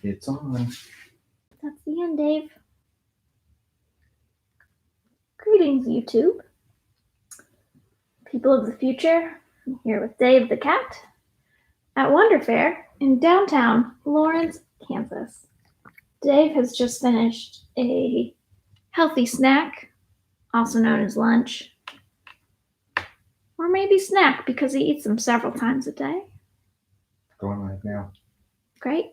It's on. That's the end, Dave. Greetings, YouTube. People of the future, I'm here with Dave the Cat at Wonder Fair in downtown Lawrence, Kansas. Dave has just finished a healthy snack, also known as lunch, or maybe snack because he eats them several times a day. Going right now. Great.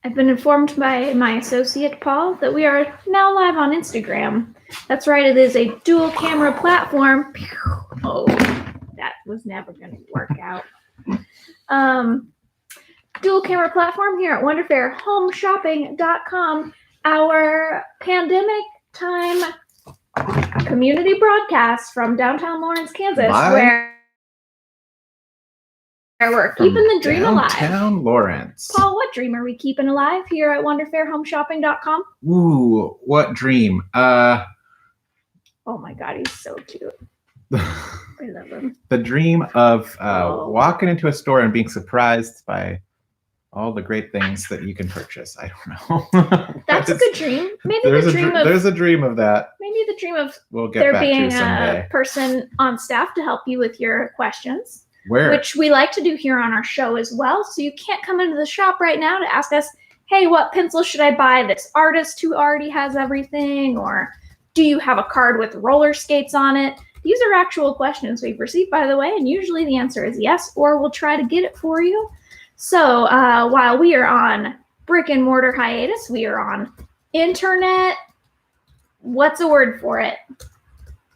I've been informed by my associate Paul that we are now live on Instagram. That's right, it is a dual camera platform. Oh, that was never going to work out. Dual camera platform here at WonderFairHomeShopping.com. Our pandemic time community broadcast from downtown Lawrence, Kansas, where we're keeping the dream alive. Downtown Lawrence. Paul, what dream are we keeping alive here at WonderFairHomeShopping.com? Ooh, what dream? Oh my God, he's so cute. I love him. The dream of walking into a store and being surprised by all the great things that you can purchase. I don't know. That's a good dream. Maybe there's a dream of that. Maybe the dream of we'll get there back being to someday. A person on staff to help you with your questions. Where? Which we like to do here on our show as well. So you can't come into the shop right now to ask us, hey, what pencil should I buy this artist who already has everything? Or do you have a card with roller skates on it? These are actual questions we've received, by the way, and usually the answer is yes, or we'll try to get it for you. So while we are on brick and mortar hiatus, we are on internet. What's a word for it?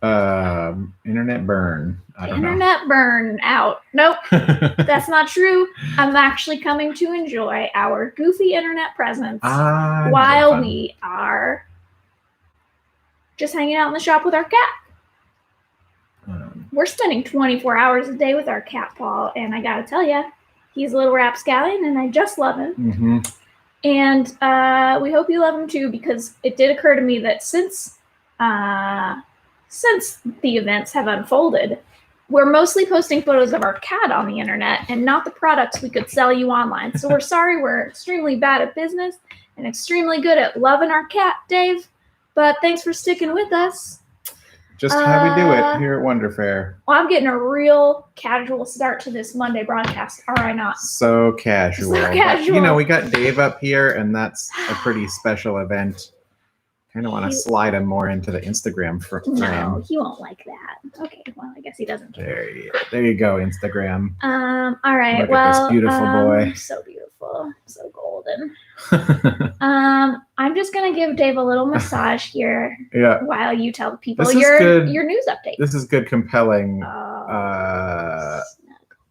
Internet burn. I don't know. Internet burn out. Nope, that's not true. I'm actually coming to enjoy our goofy internet presence while we are just hanging out in the shop with our cat. We're spending 24 hours a day with our cat, Paul, and I gotta tell you, he's a little rapscallion, and I just love him. Mm-hmm. And we hope you love him too, because it did occur to me that since the events have unfolded, we're mostly posting photos of our cat on the internet and not the products we could sell you online. So we're sorry, we're extremely bad at business and extremely good at loving our cat, Dave. But thanks for sticking with us. Just how we do it here at Wonder Fair. Well, I'm getting a real casual start to this Monday broadcast. Are I not? So casual. So casual. But, you know, we got Dave up here, and that's a pretty special event. Kind of want to slide him more into the Instagram frame. No, he won't like that. Okay, well, I guess he doesn't care. There you go, Instagram. All right. Look at this beautiful boy. So beautiful, so golden. I'm just gonna give Dave a little massage here. Yeah. While you tell the people your news update. This is good, compelling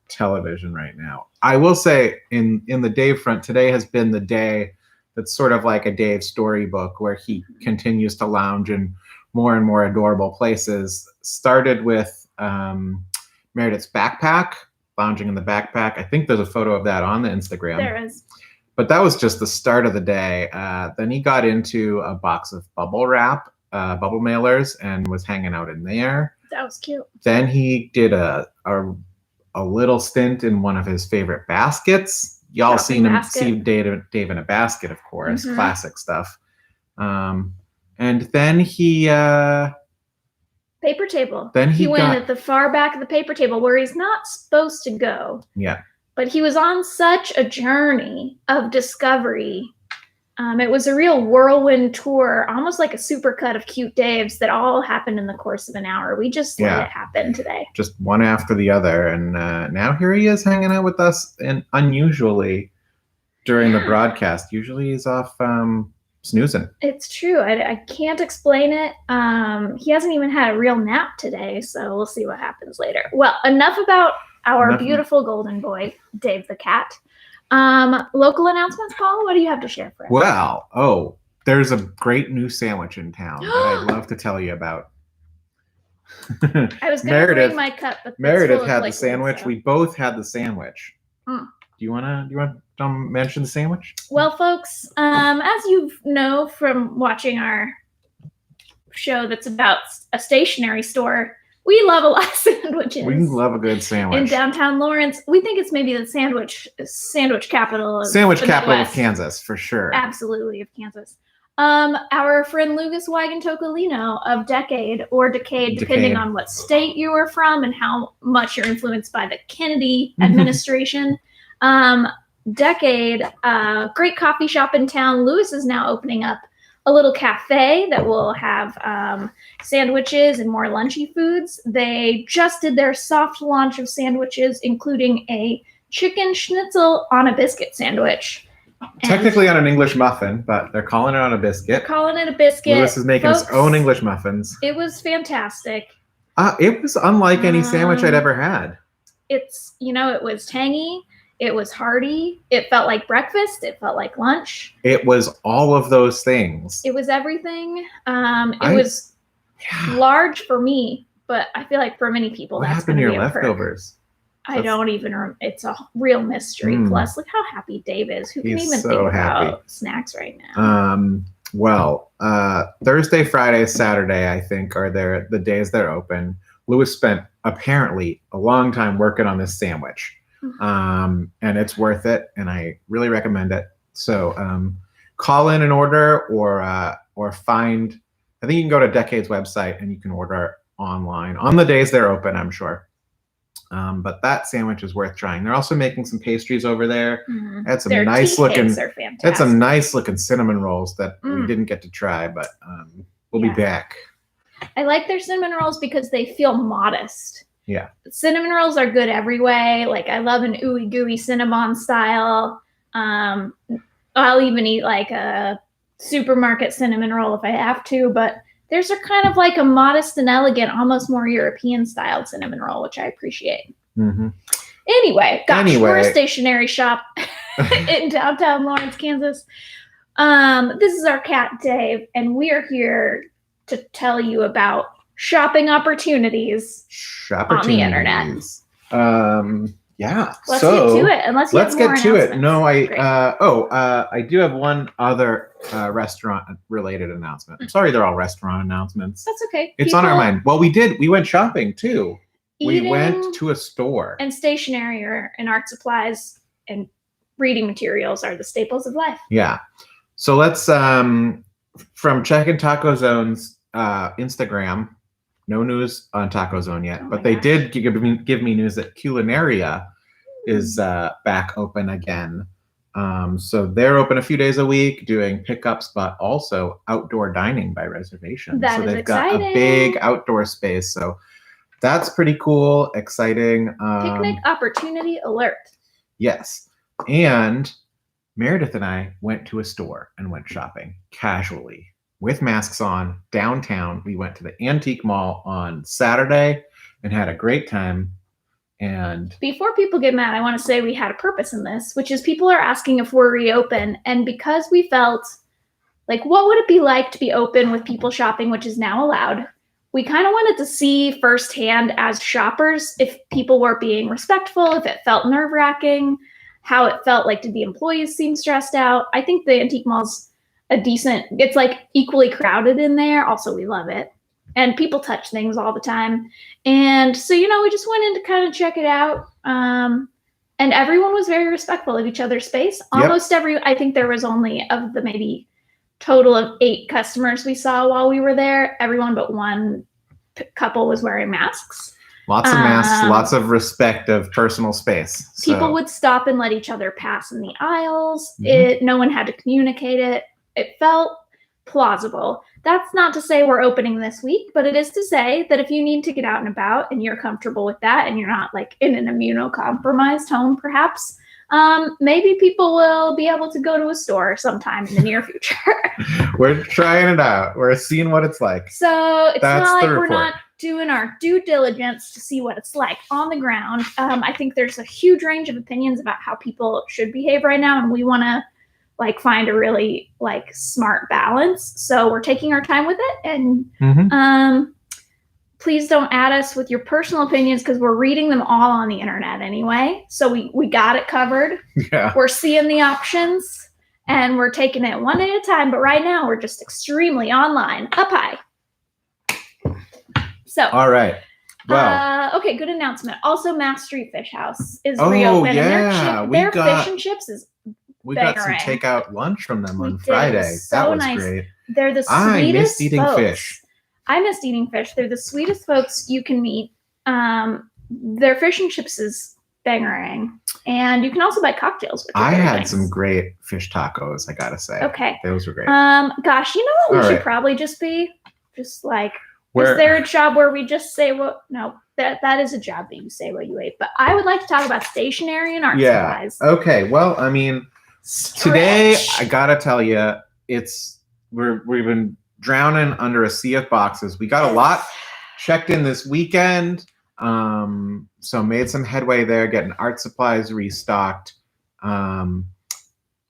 television right now. I will say, in the Dave front, today has been the day. It's sort of like a Dave storybook where he continues to lounge in more and more adorable places. Started with Meredith's backpack, lounging in the backpack. I think there's a photo of that on the Instagram. There is. But that was just the start of the day. Then he got into a box of bubble wrap, bubble mailers, and was hanging out in there. That was cute. Then he did a little stint in one of his favorite baskets. Y'all seen him see Dave in a basket, of course, classic stuff. And then he paper table. Then he went at the far back of the paper table where he's not supposed to go. Yeah. But he was on such a journey of discovery. It was a real whirlwind tour, almost like a supercut of cute Daves that all happened in the course of an hour. We just let it happen today. Just one after the other. And now here he is hanging out with us, and unusually during the broadcast. Usually he's off snoozing. It's true. I can't explain it. He hasn't even had a real nap today, so we'll see what happens later. Well, enough about our beautiful golden boy, Dave the Cat. Local announcements, Paul, what do you have to share for us? Well, there's a great new sandwich in town that I'd love to tell you about. I was going to bring my cup, but Meredith had the sandwich. So. We both had the sandwich. Hmm. Do you want to mention the sandwich? Well, folks, as you know from watching our show that's about a stationery store, We love a lot of sandwiches. We love a good in sandwich. downtown Lawrence. We think it's maybe the sandwich capital of Sandwich the capital of Midwest. Kansas, for sure. Absolutely, of Kansas. Our friend Lucas Wagon Tocolino of Decade or Decade, depending Decade. on what state you are from and how much you're influenced by the Kennedy administration. Decade, great coffee shop in town. Lewis is now opening up a little cafe that will have sandwiches and more lunchy foods. They just did their soft launch of sandwiches, including a chicken schnitzel on a biscuit sandwich. Technically on an English muffin, but they're calling it on a biscuit. Calling it a biscuit. Lewis is making his Folks, own English muffins. It was fantastic. It was unlike any sandwich I'd ever had. It's, it was tangy. It was hearty. It felt like breakfast. It felt like lunch. It was all of those things. It was everything. It was large for me, but I feel like for many people, What that's happened going to to your be a perk. leftovers? I don't even. It's a real mystery. Plus, look how happy Dave is. Who can He's even so think happy. about snacks right now? Well, Thursday, Friday, Saturday, I think, are the days they're open. Lewis spent apparently a long time working on this sandwich. And it's worth it, and I really recommend it. So call in an order or find, I think you can go to Decade's website and you can order online on the days they're open, I'm sure. But that sandwich is worth trying. They're also making some pastries over there. Had some Their nice tea looking, cakes are fantastic. had some nice looking cinnamon rolls that we didn't get to try, but we'll be back. I like their cinnamon rolls because they feel modest. Yeah. Cinnamon rolls are good every way. Like, I love an ooey gooey cinnamon style. I'll even eat like a supermarket cinnamon roll if I have to, but theirs are kind of like a modest and elegant, almost more European styled cinnamon roll, which I appreciate. Anyway, we're a stationery shop in downtown Lawrence, Kansas. This is our cat, Dave, and we are here to tell you about shopping opportunities on the internet. Yeah. Let's get to it. Unless you let's have more get to it. announcements. No, I do have one other restaurant related announcement. I'm sorry, they're all restaurant announcements. That's okay. It's on our mind. Well, we went shopping too. We went Eating to a store. and stationery and art supplies and reading materials are the staples of life. Yeah. So let's from Check and Taco Zone's Instagram. No news on Taco Zone yet, but they did give me news that Culinaria is back open again. So they're open a few days a week doing pickups, but also outdoor dining by reservation. That so is they've got a exciting. big outdoor space. So that's pretty cool, exciting. Picnic opportunity alert. Yes. And Meredith and I went to a store and went shopping casually with masks on downtown. We went to the Antique Mall on Saturday and had a great time. And before people get mad, I want to say we had a purpose in this, which is people are asking if we're reopen. And because we felt like, what would it be like to be open with people shopping, which is now allowed? We kind of wanted to see firsthand as shoppers if people were being respectful, if it felt nerve-wracking, how it felt like, did the employees seem stressed out? I think the Antique Mall's it's like equally crowded in there. Also, we love it. And people touch things all the time. And so, we just went in to kind of check it out. And everyone was very respectful of each other's space. Almost I think there was only, of the maybe total of 8 customers we saw while we were there, everyone but one couple was wearing masks. Lots of masks, lots of respect of personal space. People would stop and let each other pass in the aisles. No one had to communicate it. It felt plausible. That's not to say we're opening this week, but it is to say that if you need to get out and about and you're comfortable with that and you're not like in an immunocompromised home, perhaps, maybe people will be able to go to a store sometime in the near future. We're trying it out. We're seeing what it's like. So it's That's not like the we're not doing our due diligence to see what it's like on the ground. I think there's a huge range of opinions about how people should behave right now, and we want to find a really smart balance. So we're taking our time with it, and please don't add us with your personal opinions because we're reading them all on the internet anyway. So we got it covered. Yeah. We're seeing the options and we're taking it one day at a time. But right now we're just extremely online, up high. So all right. Well, Okay, good announcement. Also, Mass Street Fish House is Oh, reopened. yeah, And we their got- fish and chips is we got some bangerang. takeout lunch from them We on did. It Friday. was so That was nice. great. They're the I sweetest missed eating folks. fish. I missed eating fish. They're the sweetest folks you can meet. Their fish and chips is bangerang. And you can also buy cocktails. Which are I very had nice. some great fish tacos, I gotta say. Okay. Those were great. Gosh, you know what we All should right. probably just be? Just like, Where- is there a job where we just say what? No, that is a job that you say what you ate. But I would like to talk about stationery and art Yeah. supplies. Okay. Well, I mean, today Stretch. I gotta tell you, we've been drowning under a sea of boxes. We got a lot checked in this weekend, so made some headway there, getting art supplies restocked.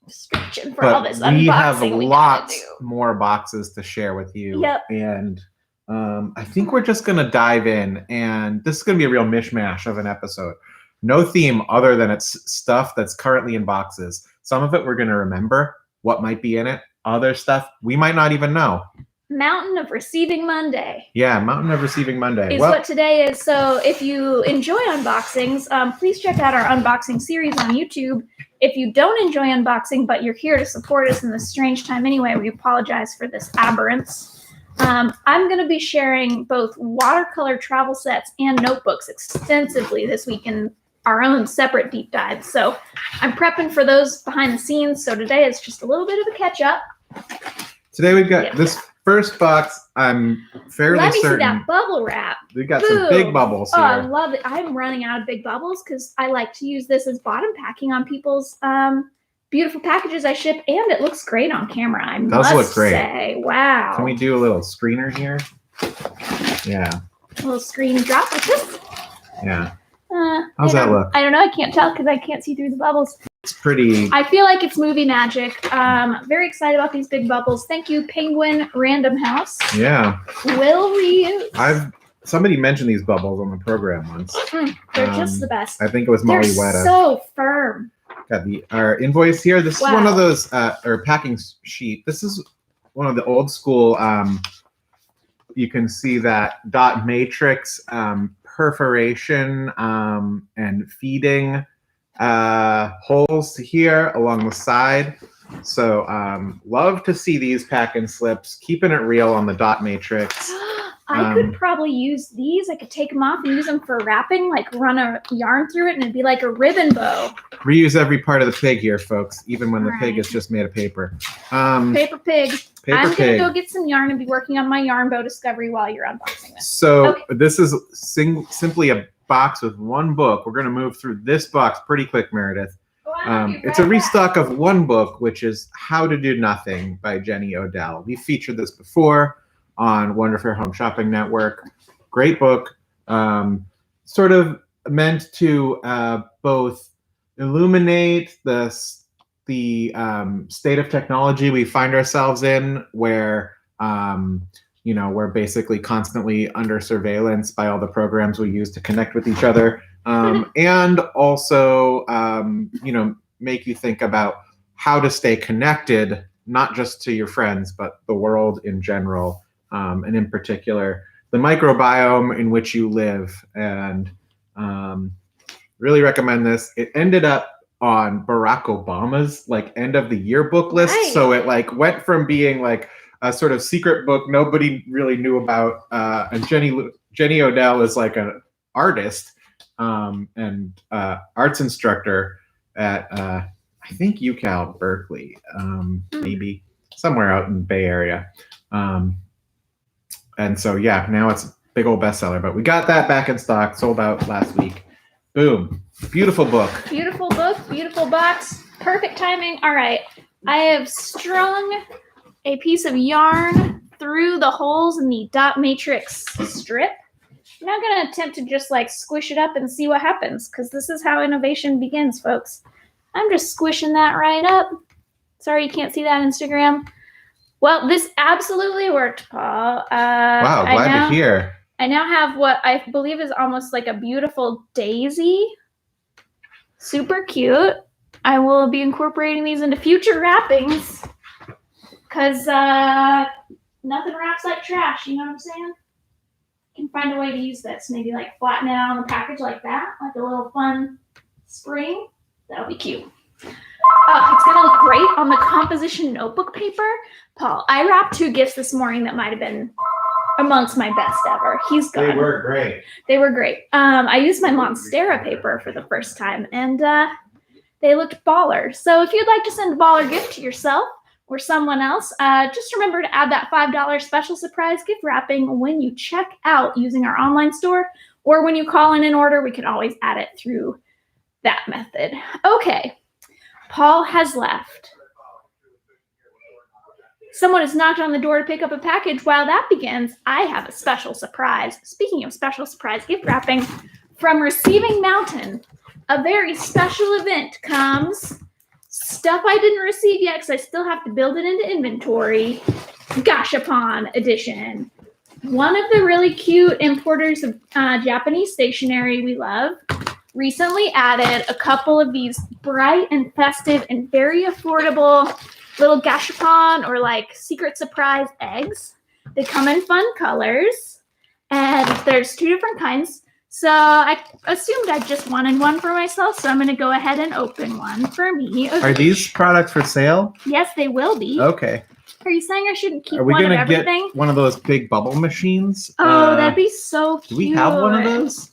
Stretching for all But this we have unboxing we gotta lots do. more boxes to share with you. Yep. And I think we're just gonna dive in, and this is gonna be a real mishmash of an episode. No theme other than it's stuff that's currently in boxes. Some of it we're gonna remember what might be in it. Other stuff we might not even know. Mountain of Receiving Monday Yeah, Mountain of Receiving Monday. is Well, what today is. So if you enjoy unboxings, please check out our unboxing series on YouTube. If you don't enjoy unboxing, but you're here to support us in this strange time anyway, we apologize for this aberrance. I'm going to be sharing both watercolor travel sets and notebooks extensively this week in our own separate deep dives. So I'm prepping for those behind the scenes. So today is just a little bit of a catch up. today we've got Yeah. this first box. I'm fairly Let me see certain that bubble wrap. we got some big Boom. bubbles Oh, I here. love it. I'm running out of big bubbles because I like to use this as bottom packing on people's beautiful packages I ship, and it looks great on camera. I Does must look great. say, wow. Can we do a little screener here? Yeah, a little screen drop like this? yeah. How's that look? I don't know. I can't tell because I can't see through the bubbles. It's pretty. I feel like it's movie magic. Very excited about these big bubbles. Thank you, Penguin Random House. Yeah, Will reuse. somebody mentioned these bubbles on the program once. They're just the best. I think it was They're Molly Weta. so firm. Got our invoice here. This is one Wow. of those or packing sheet. This is one of the old school. You can see that dot matrix perforation and feeding holes to here along the side. So love to see these packing slips, keeping it real on the dot matrix. I could probably use these. I could take them off and use them for wrapping, like run a yarn through it and it'd be like a ribbon bow. Reuse every part of the pig here, folks, even when the pig Alright. is just made of paper. Paper pig. Paper I'm pig. gonna go get some yarn and be working on my yarn bow discovery while you're unboxing this. So Okay. this is simply a box with one book. We're going to move through this box pretty quick, Meredith. It's a restock of one book, which is How to Do Nothing by Jenny Odell. We featured this before on Wonder Fair Home Shopping Network. Great book. Sort of meant to both illuminate the state of technology we find ourselves in, where we're basically constantly under surveillance by all the programs we use to connect with each other, and also make you think about how to stay connected, not just to your friends, but the world in general, and in particular the microbiome in which you live. And really recommend this. It ended up on Barack Obama's end of the year book list. Nice. So it went from being a sort of secret book nobody really knew about. And Jenny Odell is an artist and arts instructor at I think UCal Berkeley, maybe somewhere out in the Bay Area. And so now it's a big old bestseller. But we got that back in stock, sold out last week. Boom. Beautiful book. Beautiful book, beautiful box, perfect timing. All right, I have strung a piece of yarn through the holes in the dot matrix strip. I'm not going to attempt to just squish it up and see what happens, because this is how innovation begins, folks. I'm just squishing that right up. Sorry you can't see that on Instagram. Well, this absolutely worked, Paul. Wow, glad to hear. I now have what I believe is almost like a beautiful daisy. Super cute. I will be incorporating these into future wrappings because nothing wraps like trash. You know what I'm saying? can find a way to use this. Maybe like flatten it out on the package like that, like a little fun spring. That'll be cute. It's gonna look great on the composition notebook paper. Paul, I wrapped 2 gifts this morning that might have been amongst my best ever. He's gone. They were great. They were great. I used my Monstera paper for the first time, and they looked baller. So if you'd like to send a baller gift to yourself or someone else, just remember to add that $5 special surprise gift wrapping when you check out using our online store, or when you call in an order, we can always add it through that method. Okay, Paul has left. Someone has knocked on the door to pick up a package. While that begins, I have a special surprise. Speaking of special surprise gift wrapping, from Receiving Mountain, a very special event comes stuff I didn't receive yet because I still have to build it into inventory. Gashapon edition. One of the really cute importers of Japanese stationery we love recently added a couple of these bright and festive and very affordable little gashapon or like secret surprise eggs. They come in fun colors, and there's 2 different kinds. So I assumed I just wanted one for myself, so I'm going to go ahead and open one for me. Okay. Are these products for sale? Yes, they will be. Okay. Are you saying I shouldn't keep Are we one of gonna everything? get one of those big bubble machines? Oh, that'd be so cute. Do we have one of those?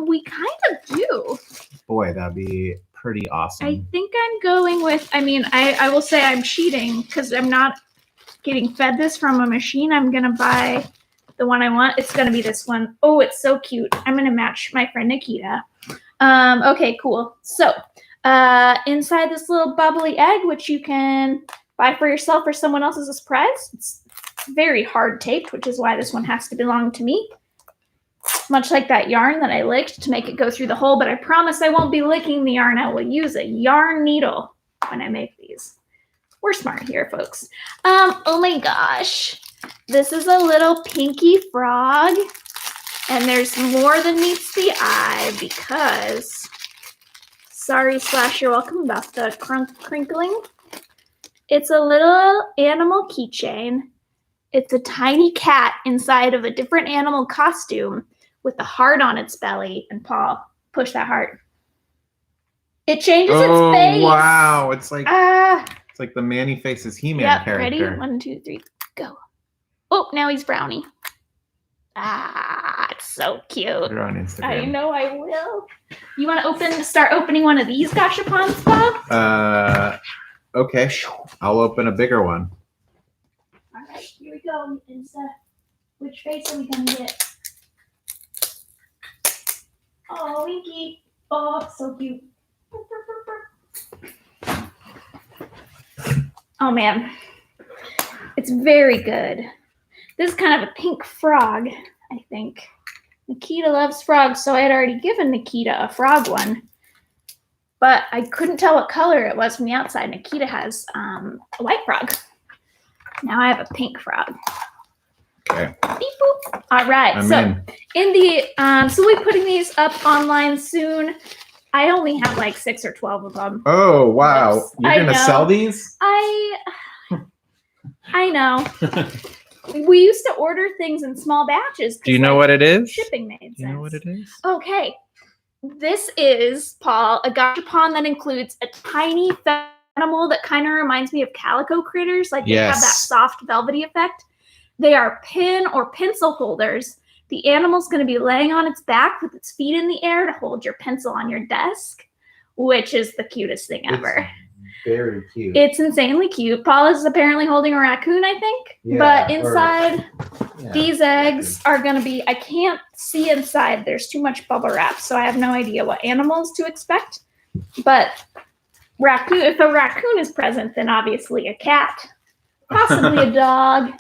We kind of do. Boy, that'd be pretty awesome. I think I'm going with, I will say I'm cheating because I'm not getting fed this from a machine. I'm going to buy the one I want. It's going to be this one. Oh, it's so cute. I'm going to match my friend Nikita. Okay, cool. So inside this little bubbly egg, which you can buy for yourself or someone else as a surprise. It's very hard taped, which is why this one has to belong to me. Much like that yarn that I licked to make it go through the hole, but I promise I won't be licking the yarn. I will use a yarn needle when I make these. We're smart here, folks. Oh my gosh. This is a little pinky frog, and there's more than meets the eye because, sorry / you're welcome about the crinkling. It's a little animal keychain. It's a tiny cat inside of a different animal costume with a heart on its belly. And Paul, push that heart. It changes its face. Oh wow! It's like the Manny Faces He-Man character. Ready? 1, 2, 3, go. Oh, now he's Brownie. It's so cute. Put it on Instagram. I know I will. You want to start opening one of these gashapons, Bob? Okay. I'll open a bigger one. All right, here we go. Which face are we gonna get? Oh, Winky. Oh, so cute. Oh man, it's very good. This is kind of a pink frog, I think. Nikita loves frogs, so I had already given Nikita a frog one, but I couldn't tell what color it was from the outside. Nikita has a white frog. Now I have a pink frog. Okay. Beep boop. All right. I'm in. So we'll be putting these up online soon. I only have like 6 or 12 of them. Oh wow! Oops. You're gonna sell these? I know. We used to order things in small batches. Do you know what it is? Shipping made sense. Do you know what it is? Okay. This is, Paul, a gashapon that includes a tiny animal that kind of reminds me of calico critters. Like they have that soft velvety effect. They are pin or pencil holders. The animal's going to be laying on its back with its feet in the air to hold your pencil on your desk, which is the cutest thing ever. Very cute. It's insanely cute. Paul is apparently holding a raccoon, I think. Yeah, but inside, these eggs are going to be, I can't see inside. There's too much bubble wrap, so I have no idea what animals to expect. But if a raccoon is present, then obviously a cat, possibly a dog,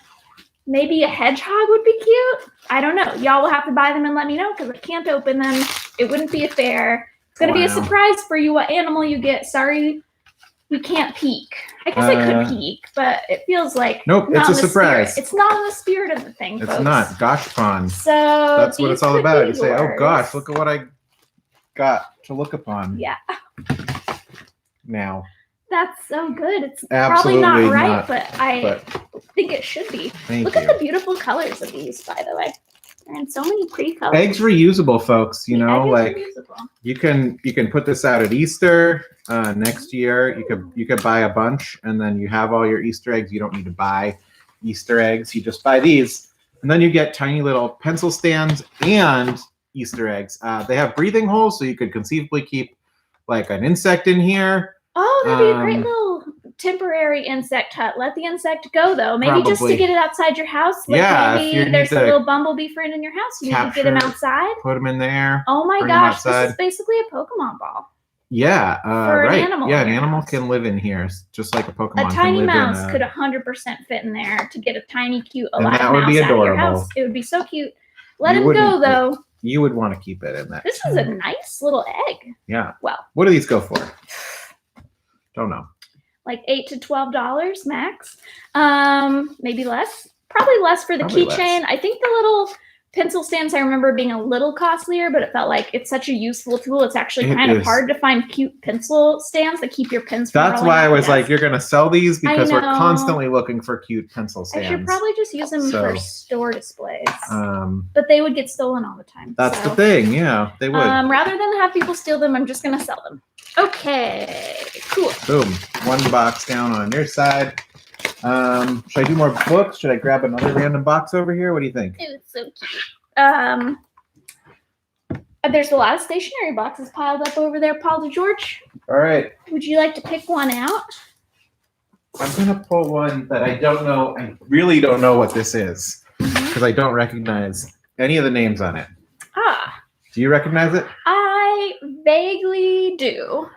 maybe a hedgehog would be cute. I don't know. Y'all will have to buy them and let me know because I can't open them. It wouldn't be fair. It's going to be a surprise for you what animal you get. Sorry. We can't peek. I guess I could peek, but it feels like nope. It's a surprise. It's not in the spirit of the thing, It's folks. not. Gashapon. So that's what it's all about. You say, "Oh yours." gosh, look at what I got to look upon." Yeah. Now. That's so good. It's Absolutely probably not right, not, but I think it should be. Thank Look you. at the beautiful colors of these, by the way. They're in so many pretty colors. Eggs reusable, folks. You The know, egg is like reusable. you can put this out at Easter next year. You could buy a bunch, and then you have all your Easter eggs. You don't need to buy Easter eggs. You just buy these, and then you get tiny little pencil stands and Easter eggs. They have breathing holes, so you could conceivably keep like an insect in here. Oh, that'd be a great little temporary insect hut. Let the insect go though. Maybe just to Probably. get it outside your house. Like Yeah, if you maybe need there's a to little bumblebee friend in your house. You need to get him capture- outside. Put them in there. Oh my bring 'em gosh, this outside. is basically a Pokemon ball. Yeah, For an right. animal Yeah, in an your animal house. can live in here, just like a Pokemon A can tiny live mouse in a... could 100% fit in there to get a tiny, cute, And alive that would mouse be out of your adorable. house. It would be so cute. Let You him go wouldn't- though. You would want to keep it in that. This is a nice little egg. Yeah. Well, What do these go for? Don't know. like $8 to $12 max. Maybe less. Probably less for the Probably keychain. I think the little pencil stands I remember being a little costlier, but it felt like it's such a useful tool. It's actually It kind of is. hard to find cute pencil stands that keep your pens from That's rolling why I off the was like, desk. you're going to sell these because we're know. constantly looking for cute pencil I should stands. probably just use them So, for store displays. Um, But they would get stolen all the time. that's so. the thing. Yeah, they would. Rather than have people steal them, I'm just gonna sell them. Okay, cool. Boom. One box down on your side. Should I do more books? Should I grab another random box over here? What do you think? It's so cute. There's a lot of stationery boxes piled up over there, Paul DeGeorge. All right. Would you like to pick one out? I'm going to pull one that I don't know. I really don't know what this is because I don't recognize any of the names on it. Ah, Do you recognize it? I vaguely do.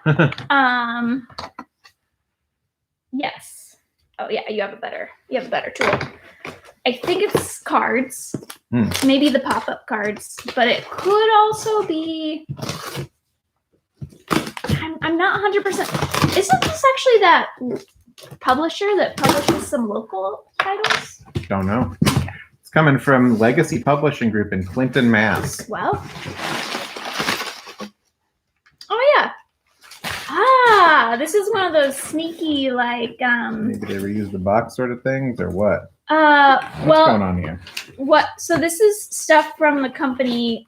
Yes. Oh yeah, you have a better tool. I think it's cards. Maybe the pop-up cards, but it could also be. I'm not 100%. Isn't this actually that publisher that publishes some local titles? Don't know. It's coming from Legacy Publishing Group in Clinton, Mass. Well. Oh yeah. Ah, this is one of those sneaky like Maybe they reuse the box sort of things or what? What's well, going on here? so this is stuff from the company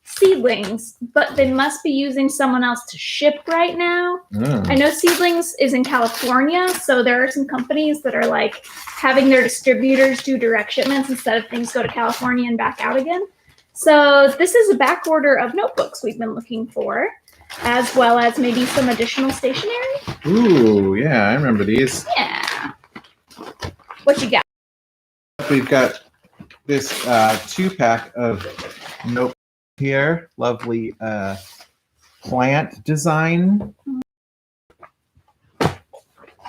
Seedlings, but they must be using someone else to ship right now. I know Seedlings is in California, so there are some companies that are like having their distributors do direct shipments instead of things go to California and back out again. So this is a back order of notebooks we've been looking for, as well as maybe some additional stationery. Ooh, yeah, I remember these. Yeah. What you got? We've got this 2-pack of notebooks here. Lovely plant design.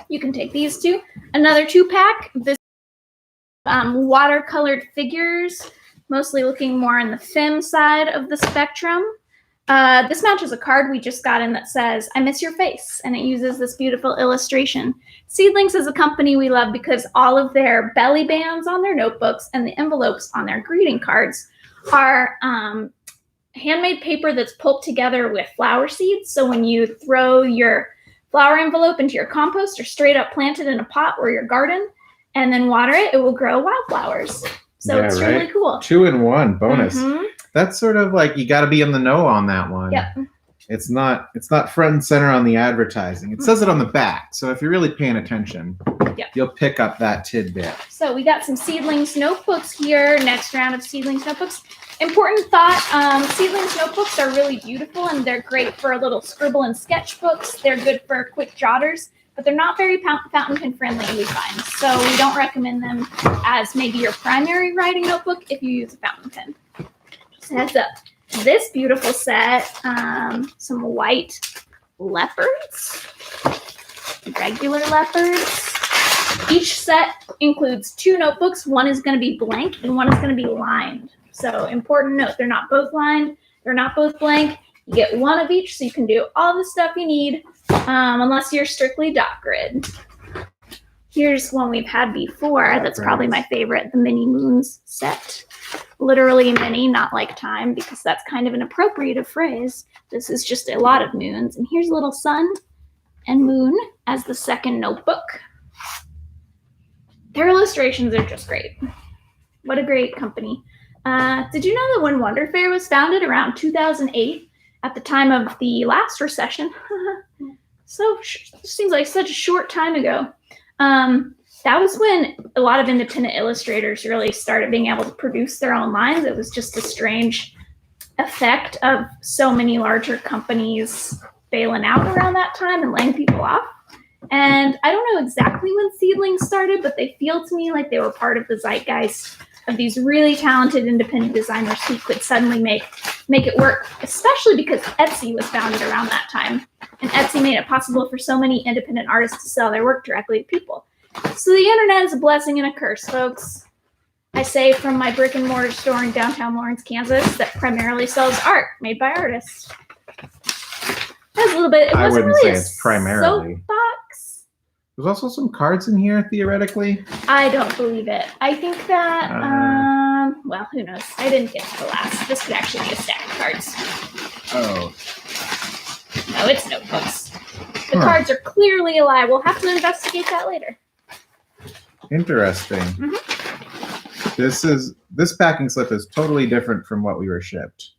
You can take these two. Another 2-pack. This watercolored figures, mostly looking more on the femme side of the spectrum. This matches a card we just got in that says, "I miss your face," and it uses this beautiful illustration. Seedlings is a company we love because all of their belly bands on their notebooks and the envelopes on their greeting cards are handmade paper that's pulped together with flower seeds. So when you throw your flower envelope into your compost or straight up plant it in a pot or your garden and then water it, it will grow wildflowers. So Yeah, it's right. really cool. 2-in-1 bonus. Mhm. That's sort of like you got to be in the know on that one. Yep. It's not front and center on the advertising. It says it on the back. So if you're really paying attention, Yep. you'll pick up that tidbit. So we got some Seedlings notebooks here. Next round of Seedlings notebooks. Important thought, Seedlings notebooks are really beautiful and they're great for a little scribble and sketchbooks. They're good for quick jotters, but they're not very fountain pen friendly, we find. So we don't recommend them as maybe your primary writing notebook if you use a fountain pen. Just a heads up. This beautiful set, some white leopards, regular leopards. Each set includes 2 notebooks. One is going to be blank and one is going to be lined. So important note, they're not both lined, they're not both blank. You get one of each so you can do all the stuff you need, unless you're strictly dot grid. Here's one we've had before. That's probably my favorite, the Mini Moons set. Literally mini, not like time, because that's kind of an appropriative phrase. This is just a lot of moons. And here's a little sun and moon as the second notebook. Their illustrations are just great. What a great company. Did you know that when Wonder Fair was founded around 2008, at the time of the last recession? Seems like such a short time ago. That was when a lot of independent illustrators really started being able to produce their own lines. It was just a strange effect of so many larger companies bailing out around that time and laying people off. And I don't know exactly when Seedlings started, but they feel to me like they were part of the zeitgeist of these really talented independent designers who could suddenly make it work, especially because Etsy was founded around that time. And Etsy made it possible for so many independent artists to sell their work directly to people. So the internet is a blessing and a curse, folks. I say from my brick and mortar store in downtown Lawrence, Kansas, that primarily sells art made by artists. That's a little bit. It I wasn't wouldn't really say it's primarily. soapbox. There's also some cards in here, theoretically. I don't believe it. I think that, well, who knows? I didn't get to the last. This could actually be a stack of cards. Oh. No, it's notebooks. The cards are clearly a lie. We'll have to investigate that later. Interesting. This packing slip is totally different from what we were shipped.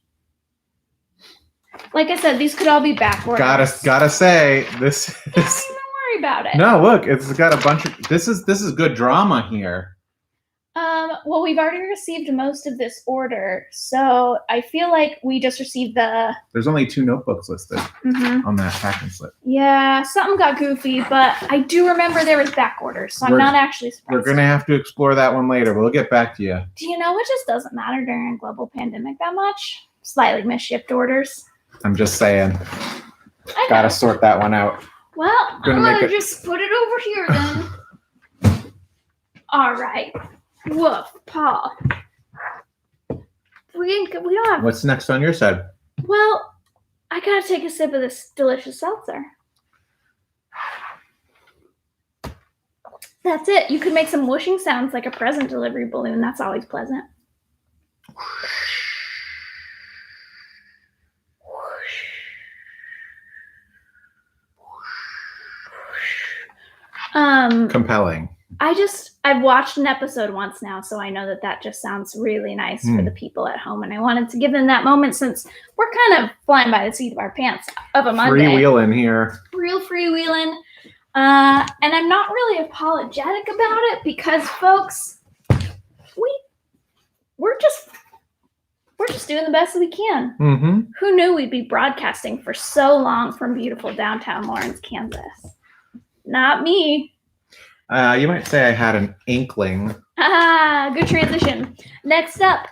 Like I said, these could all be back orders. Gotta say, this is. Don't even worry about it. No, look, it's got a bunch of. This is good drama here. Well, we've already received most of this order, so I feel like we just received the. There's only 2 notebooks listed on that packing slip. Yeah, something got goofy, but I do remember there was back orders, so I'm not actually surprised. We're gonna have to explore that one later. We'll get back to you. Do you know what just doesn't matter during a global pandemic that much? Slightly misshipped orders. I'm just saying. I Gotta know. sort that one out. Well, I'm gonna just put it over here then. All right. Woof, paw. We don't have. What's next on your side? Well, I gotta take a sip of this delicious seltzer. That's it. You could make some whooshing sounds like a present delivery balloon. That's always pleasant. Compelling. I've watched an episode once now, so I know that just sounds really nice for the people at home, and I wanted to give them that moment since we're kind of flying by the seat of our pants of a Monday. Freewheeling here. Real freewheeling. And I'm not really apologetic about it because, folks, we're just doing the best that we can. Mm-hmm. Who knew we'd be broadcasting for so long from beautiful downtown Lawrence, Kansas? Not me. You might say I had an inkling. Good transition. Next up,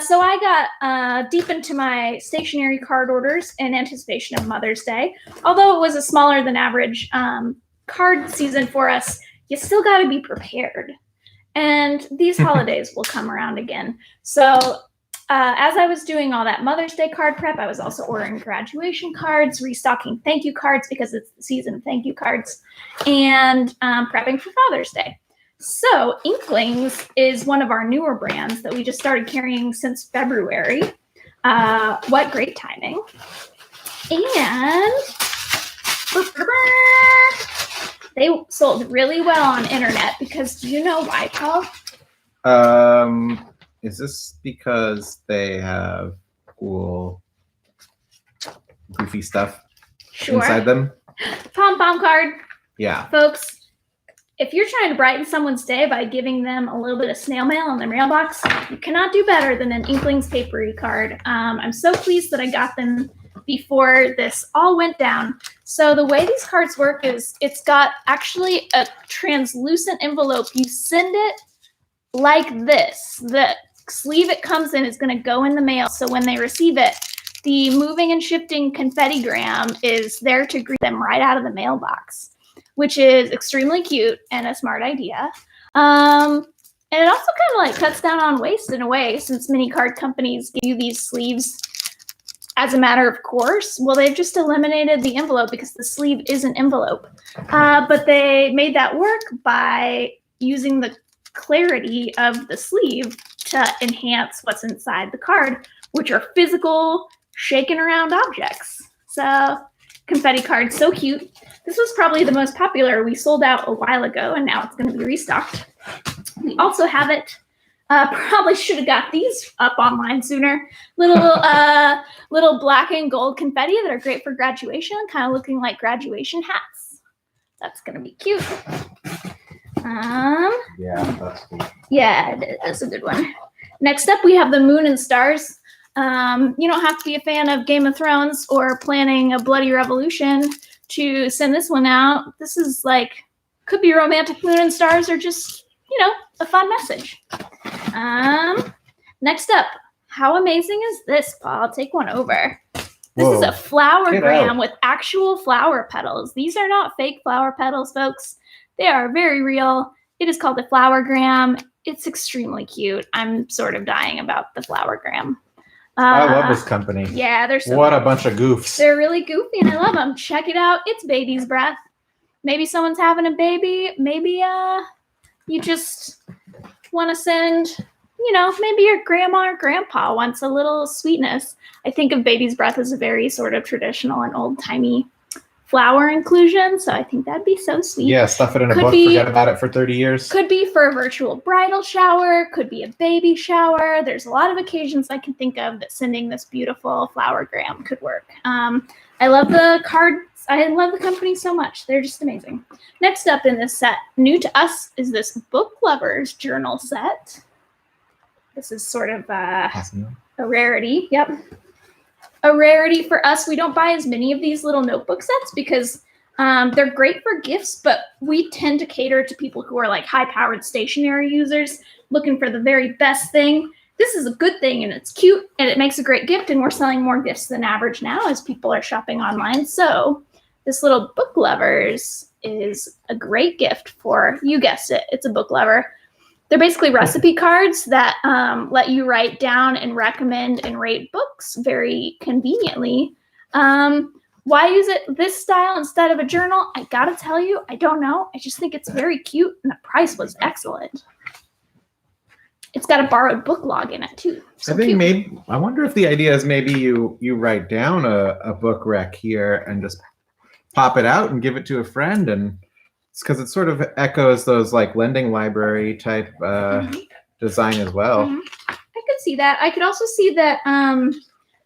so I got deep into my stationery card orders in anticipation of Mother's Day. Although it was a smaller than average card season for us, you still got to be prepared. And these holidays will come around again. So as I was doing all that Mother's Day card prep, I was also ordering graduation cards, restocking thank you cards because it's the season of thank you cards, and prepping for Father's Day. So Inklings is one of our newer brands that we just started carrying since February. What great timing. And they sold really well on internet because do you know why, Paul? Is this because they have cool, goofy stuff inside them? Pom-pom card. Yeah. Folks, if you're trying to brighten someone's day by giving them a little bit of snail mail in their mailbox, you cannot do better than an Inklings papery card. I'm so pleased that I got them before this all went down. So the way these cards work is it's got actually a translucent envelope. You send it like this. The sleeve it comes in is going to go in the mail. So when they receive it, the moving and shifting confettigram is there to greet them right out of the mailbox, which is extremely cute and a smart idea. And it also kind of like cuts down on waste in a way, since many card companies give you these sleeves as a matter of course. Well, they've just eliminated the envelope because the sleeve is an envelope. But they made that work by using the clarity of the sleeve to enhance what's inside the card, which are physical, shaken around objects. So confetti cards, so cute. This was probably the most popular. We sold out a while ago, and now it's going to be restocked. We also have it Probably should have got these up online sooner. Little black and gold confetti that are great for graduation, kind of looking like graduation hats. That's gonna be cute. Yeah, that's cool. Yeah, that's a good one. Next up, we have the Moon and Stars. You don't have to be a fan of Game of Thrones or planning a bloody revolution to send this one out. This is like, could be romantic Moon and Stars or just, a fun message. Next up, how amazing is this, Paul? Take one over. This is a flower gram with actual flower petals. These are not fake flower petals, folks. They are very real. It is called a flower gram. It's extremely cute. I'm sort of dying about the flower gram. I love this company. Yeah, they're so What a bunch of goofs. They're really goofy and I love them. Check it out. It's baby's breath. Maybe someone's having a baby. Maybe you just want to send, maybe your grandma or grandpa wants a little sweetness. I think of baby's breath as a very sort of traditional and old-timey flower inclusion, so I think that'd be so sweet. Yeah, stuff it in a book, forget about it for 30 years. Could be for a virtual bridal shower, could be a baby shower. There's a lot of occasions I can think of that sending this beautiful flower gram could work. I love the cards. I love the company so much. They're just amazing. Next up in this set, new to us, is this Book Lovers journal set. This is sort of a rarity. Yep. A rarity for us. We don't buy as many of these little notebook sets because they're great for gifts, but we tend to cater to people who are like high-powered stationery users looking for the very best thing. This is a good thing and it's cute and it makes a great gift, and we're selling more gifts than average now as people are shopping online. So this little Book Lovers is a great gift for, you guessed it, it's a book lover. They're basically recipe cards that let you write down and recommend and rate books very conveniently. Why use it this style instead of a journal? I gotta tell you, I don't know. I just think it's very cute and the price was excellent. It's got a borrowed book log in it too. So I think I wonder if the idea is maybe you write down a book rec here and just pop it out and give it to a friend, and it's because it sort of echoes those like lending library type design as well. I could see that. I could also see that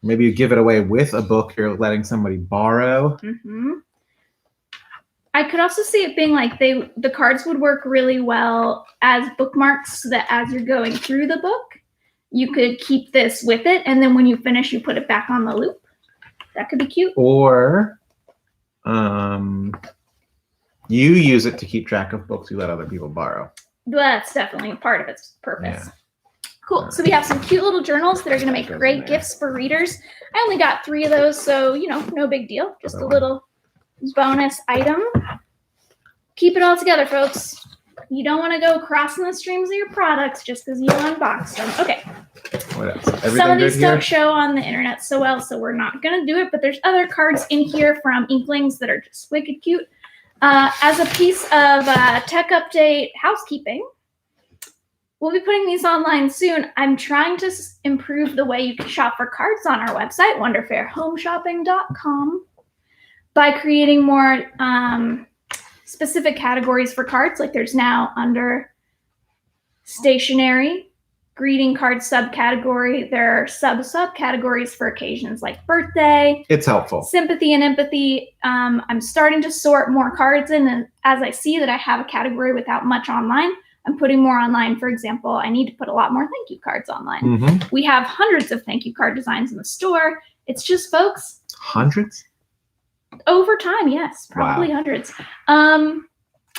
maybe you give it away with a book you're letting somebody borrow. I could also see it being like the cards would work really well as bookmarks, so that as you're going through the book, you could keep this with it, and then when you finish, you put it back on the loop. That could be cute. Or you use it to keep track of books you let other people borrow. That's definitely a part of its purpose. Yeah. Cool. So we have some cute little journals that are going to make great gifts for readers. I only got 3 of those, so, no big deal. Just a little bonus item. Keep it all together, folks. You don't want to go crossing the streams of your products just because you unboxed them. Okay. What else? Everything some of these good here? don't show on the internet so well, so we're not going to do it, but there's other cards in here from Inklings that are just wicked cute. As a piece of tech update housekeeping, we'll be putting these online soon. I'm trying to improve the way you can shop for cards on our website, wonderfairhomeshopping.com, by creating more specific categories for cards. Like there's now under stationery, greeting card subcategory. There are subcategories for occasions like birthday. It's helpful. Sympathy and empathy. I'm starting to sort more cards in, and as I see that I have a category without much online, I'm putting more online. For example, I need to put a lot more thank you cards online. We have hundreds of thank you card designs in the store. It's just, folks. Hundreds? Over time, yes, probably hundreds. I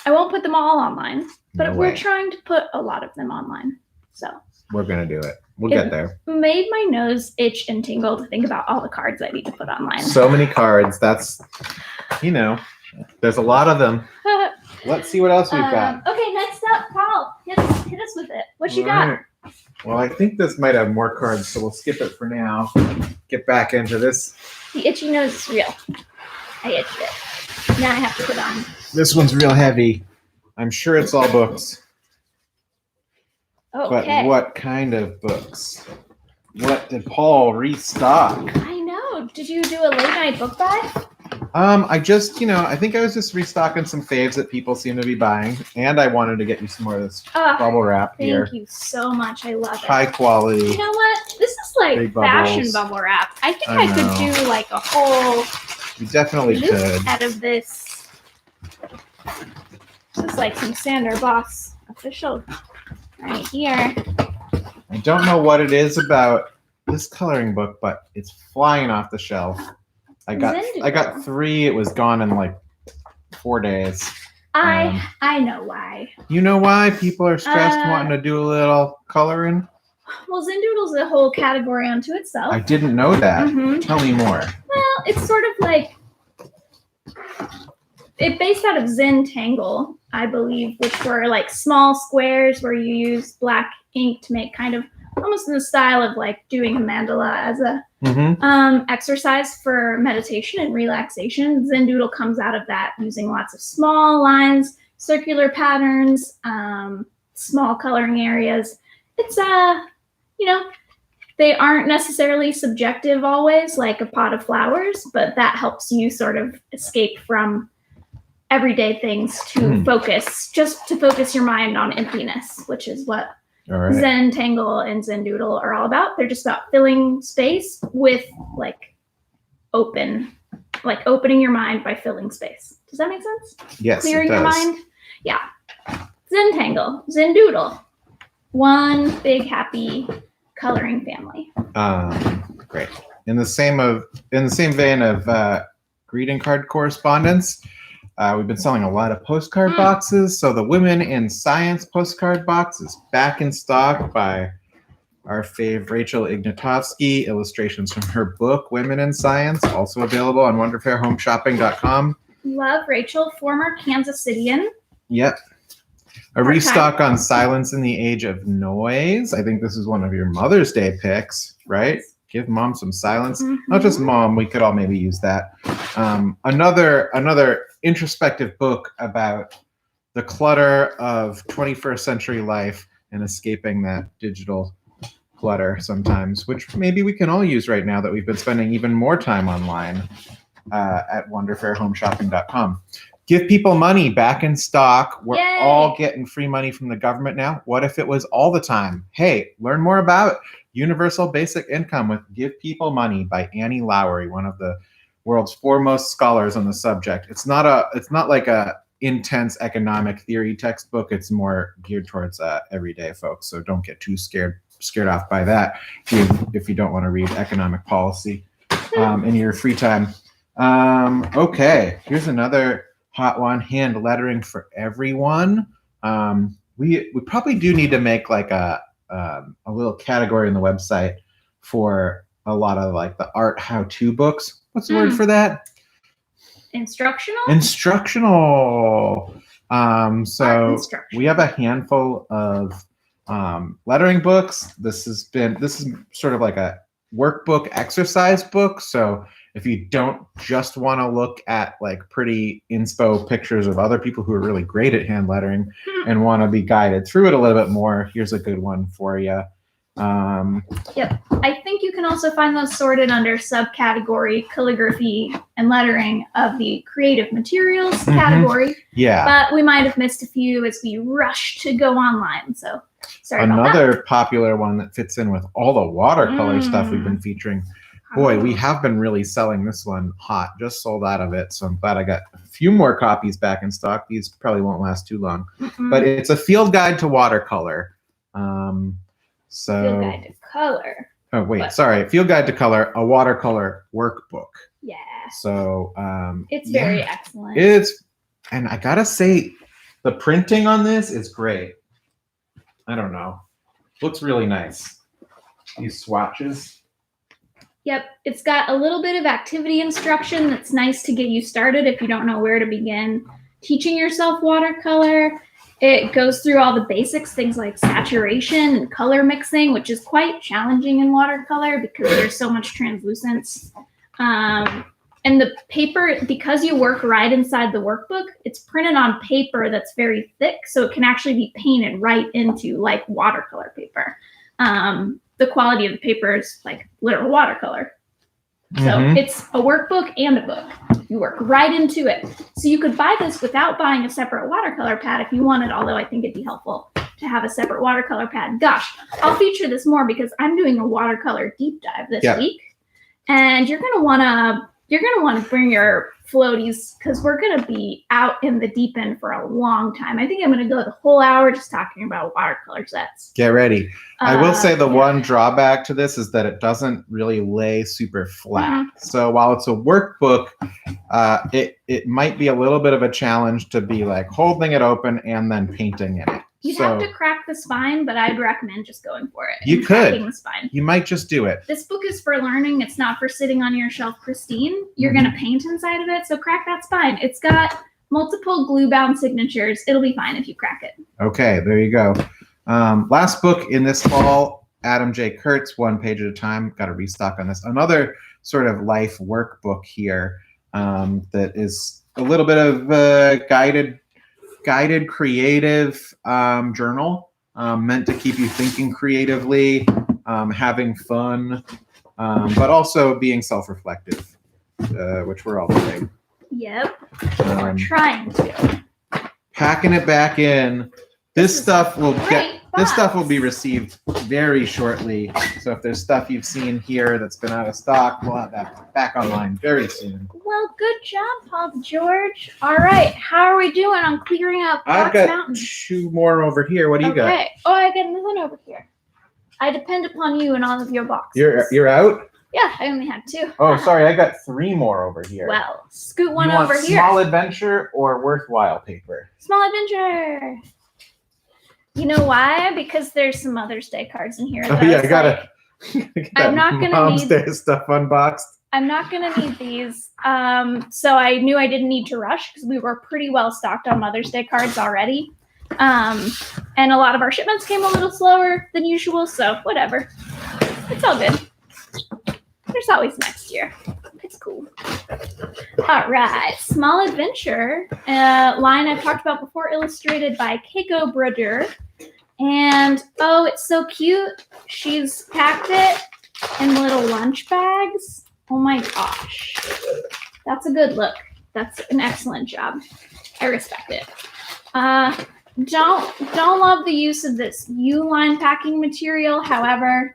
won't put them all online, but we're trying to put a lot of them online. So we're going to do it. We'll get there. Made my nose itch and tingle to think about all the cards I need to put online. So many cards. That's, there's a lot of them. Let's see what else we've got. Okay, next up, Paul, hit us with it. What you got? Well, I think this might have more cards, so we'll skip it for now. Get back into this. The itchy nose is real. I itched it. Now I have to put on. This one's real heavy. I'm sure it's all books. Okay. But what kind of books? What did Paul restock? I know. Did you do a late night book buy? I just, I think I was just restocking some faves that people seem to be buying, and I wanted to get you some more of this bubble wrap here. Thank you so much. I love it. High quality. You know what? This is like Big fashion bubbles. bubble wrap. I think I I could know. do like a whole You definitely loop could. out of this. This is like some Sander Boss official right here. I don't know what it is about this coloring book, but it's flying off the shelf. I got 3. It was gone in like 4 days. I know why. You know why people are stressed, wanting to do a little coloring? Well, Zendoodle's a whole category unto itself. I didn't know that. Mhm. Tell me more. Well, it's sort of like it's based out of Zentangle, I believe, which were like small squares where you use black ink to make kind of almost in the style of like doing a mandala as a exercise for meditation and relaxation. Zendoodle comes out of that using lots of small lines, circular patterns, small coloring areas. It's they aren't necessarily subjective always, like a pot of flowers, but that helps you sort of escape from everyday things to focus your mind on emptiness, which is what Zentangle and Zendoodle are all about. They're just about filling space with opening your mind by filling space. Does that make sense? Yes, Clearing it does. your mind? Yeah. Zentangle, Zendoodle. One big happy coloring family. Great. In the same vein of greeting card correspondence, we've been selling a lot of postcard boxes. So the Women in Science postcard box is back in stock by our fave Rachel Ignatowski. Illustrations from her book, Women in Science, also available on wonderfairhomeshopping.com. Love Rachel, former Kansas Cityan. Yep. A restock on Silence in the Age of Noise. I think this is one of your Mother's Day picks, right? Give mom some silence. Not just mom, we could all maybe use that. Another introspective book about the clutter of 21st century life and escaping that digital clutter sometimes, which maybe we can all use right now that we've been spending even more time online at wonderfairhomeshopping.com. Give people money, back in stock. We're all getting free money from the government now. What if it was all the time? Hey, learn more about universal basic income with Give People Money by Annie Lowry, one of the world's foremost scholars on the subject. It's not like a intense economic theory textbook. It's more geared towards everyday folks. So don't get too scared off by that if you don't want to read economic policy in your free time. Okay, here's another hot one, hand lettering for everyone. We probably do need to make like a little category on the website for a lot of like the art how-to books. What's the word for that? Instructional? Instructional. So we have a handful of lettering books. This is sort of like a workbook exercise book. So if you don't just want to look at like pretty inspo pictures of other people who are really great at hand lettering and want to be guided through it a little bit more, here's a good one for you. Yep. I think you can also find those sorted under subcategory calligraphy and lettering of the creative materials category. Yeah. But we might have missed a few as we rushed to go online. So sorry about that. Another popular one that fits in with all the watercolor stuff we've been featuring. Boy, we have been really selling this one hot. Just sold out of it. So I'm glad I got a few more copies back in stock. These probably won't last too long. But it's a field guide to watercolor. Field guide to color. Oh, wait. Sorry. Field guide to color, a watercolor workbook. Yeah. So it's very excellent. And I got to say, the printing on this is great. I don't know. Looks really nice. These swatches. Yep, it's got a little bit of activity instruction that's nice to get you started if you don't know where to begin teaching yourself watercolor. It goes through all the basics, things like saturation and color mixing, which is quite challenging in watercolor because there's so much translucence. And the paper, because you work right inside the workbook, it's printed on paper that's very thick, so it can actually be painted right into like watercolor paper. The quality of the paper is like literal watercolor. So Mhm. it's a workbook and a book. You work right into it. So you could buy this without buying a separate watercolor pad if you wanted, although I think it'd be helpful to have a separate watercolor pad. Gosh, I'll feature this more because I'm doing a watercolor deep dive this week. And you're gonna wanna bring your floaties because we're gonna be out in the deep end for a long time. I think I'm gonna go the whole hour just talking about watercolor sets. Get ready. I will say the Yeah. one drawback to this is that it doesn't really lay super flat. Mhm. So while it's a workbook, it might be a little bit of a challenge to be like holding it open and then painting in it. You'd So have to crack the spine, but I'd recommend just going for it. You and could. cracking the spine. you might just do it. This book is for learning. It's not for sitting on your shelf pristine. You're Mhm. going to paint inside of it, so crack that spine. It's got multiple glue-bound signatures. It'll be fine if you crack it. Okay, there you go. Last book in this fall, Adam J. Kurtz, One Page at a Time. Got to restock on this. Another sort of life workbook here that is a little bit of guided creative journal meant to keep you thinking creatively, having fun, but also being self-reflective, which we're all doing. Yep. We're Um, trying to. Packing it back in. This This is stuff will Great This stuff will box. be received very shortly. So if there's stuff you've seen here that's been out of stock, we'll have that back online very soon. Well, good job, Paul George. All right. How are we doing on clearing up I've Fox got Mountain? 2 more over here. What do you got? Okay. Oh, I got another one over here. I depend upon you and all of your boxes. You're out? Yeah, I only had 2. Oh, sorry, I got 3 more over here. Well, scoot one you want over here. Small Adventure or Worthwhile paper? Small Adventure. You know why? Because there's some Mother's Day cards in here. Oh that yeah, was I gotta. like, I'm not gonna Mom's need- Day stuff unboxed. I'm not gonna need these. So I knew I didn't need to rush because we were pretty well stocked on Mother's Day cards already. And a lot of our shipments came a little slower than usual, so whatever. It's all good. There's always next year. It's cool. All right, Small Adventure, line I've talked about before, illustrated by Keiko Brodeur. And oh, it's so cute. She's packed it in little lunch bags. Oh my gosh. That's a good look. That's an excellent job. I respect it. Don't love the use of this U-line packing material. However,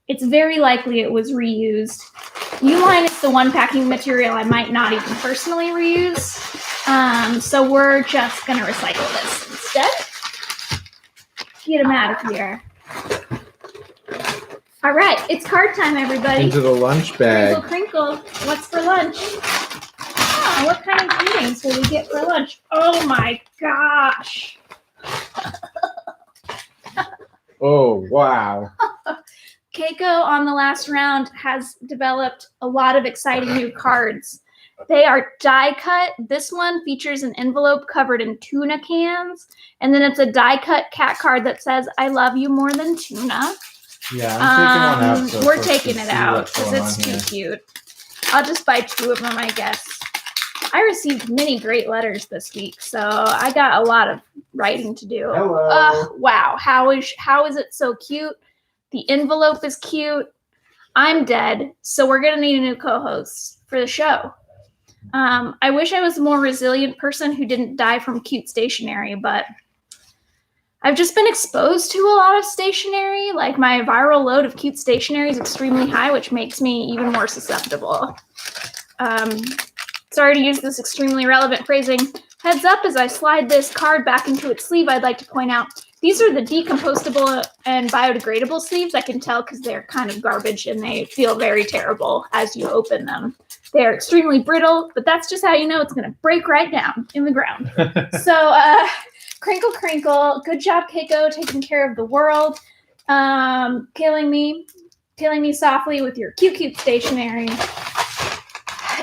it's very likely it was reused. U-line is the one packing material I might not even personally reuse. So we're just gonna recycle this instead. Get them out of here. All right, it's card time, everybody. Into the lunch Crinkle, bag. crinkle. What's for lunch? Ah, what kind of greetings will we get for lunch? Oh my gosh. Oh wow. Keiko on the last round has developed a lot of exciting new cards. They are die cut. This one features an envelope covered in tuna cans, and then it's a die cut cat card that says "I love you more than tuna." Yeah, I'm taking one out. So We're folks taking can it see out what's because going it's on too here. cute. I'll just buy 2 of them, I guess. I received many great letters this week, so I got a lot of writing to do. Hello. Wow, how is it so cute? The envelope is cute. I'm dead, so we're gonna need a new co-host for the show. I wish I was a more resilient person who didn't die from cute stationery, but I've just been exposed to a lot of stationery. Like my viral load of cute stationery is extremely high, which makes me even more susceptible. Sorry to use this extremely relevant phrasing. Heads up, as I slide this card back into its sleeve, I'd like to point out these are the decompostable and biodegradable sleeves. I can tell because they're kind of garbage and they feel very terrible as you open them. They're extremely brittle, but that's just how you know it's going to break right down in the ground. So, crinkle, crinkle. Good job, Keiko, taking care of the world. Killing me softly with your cute stationery.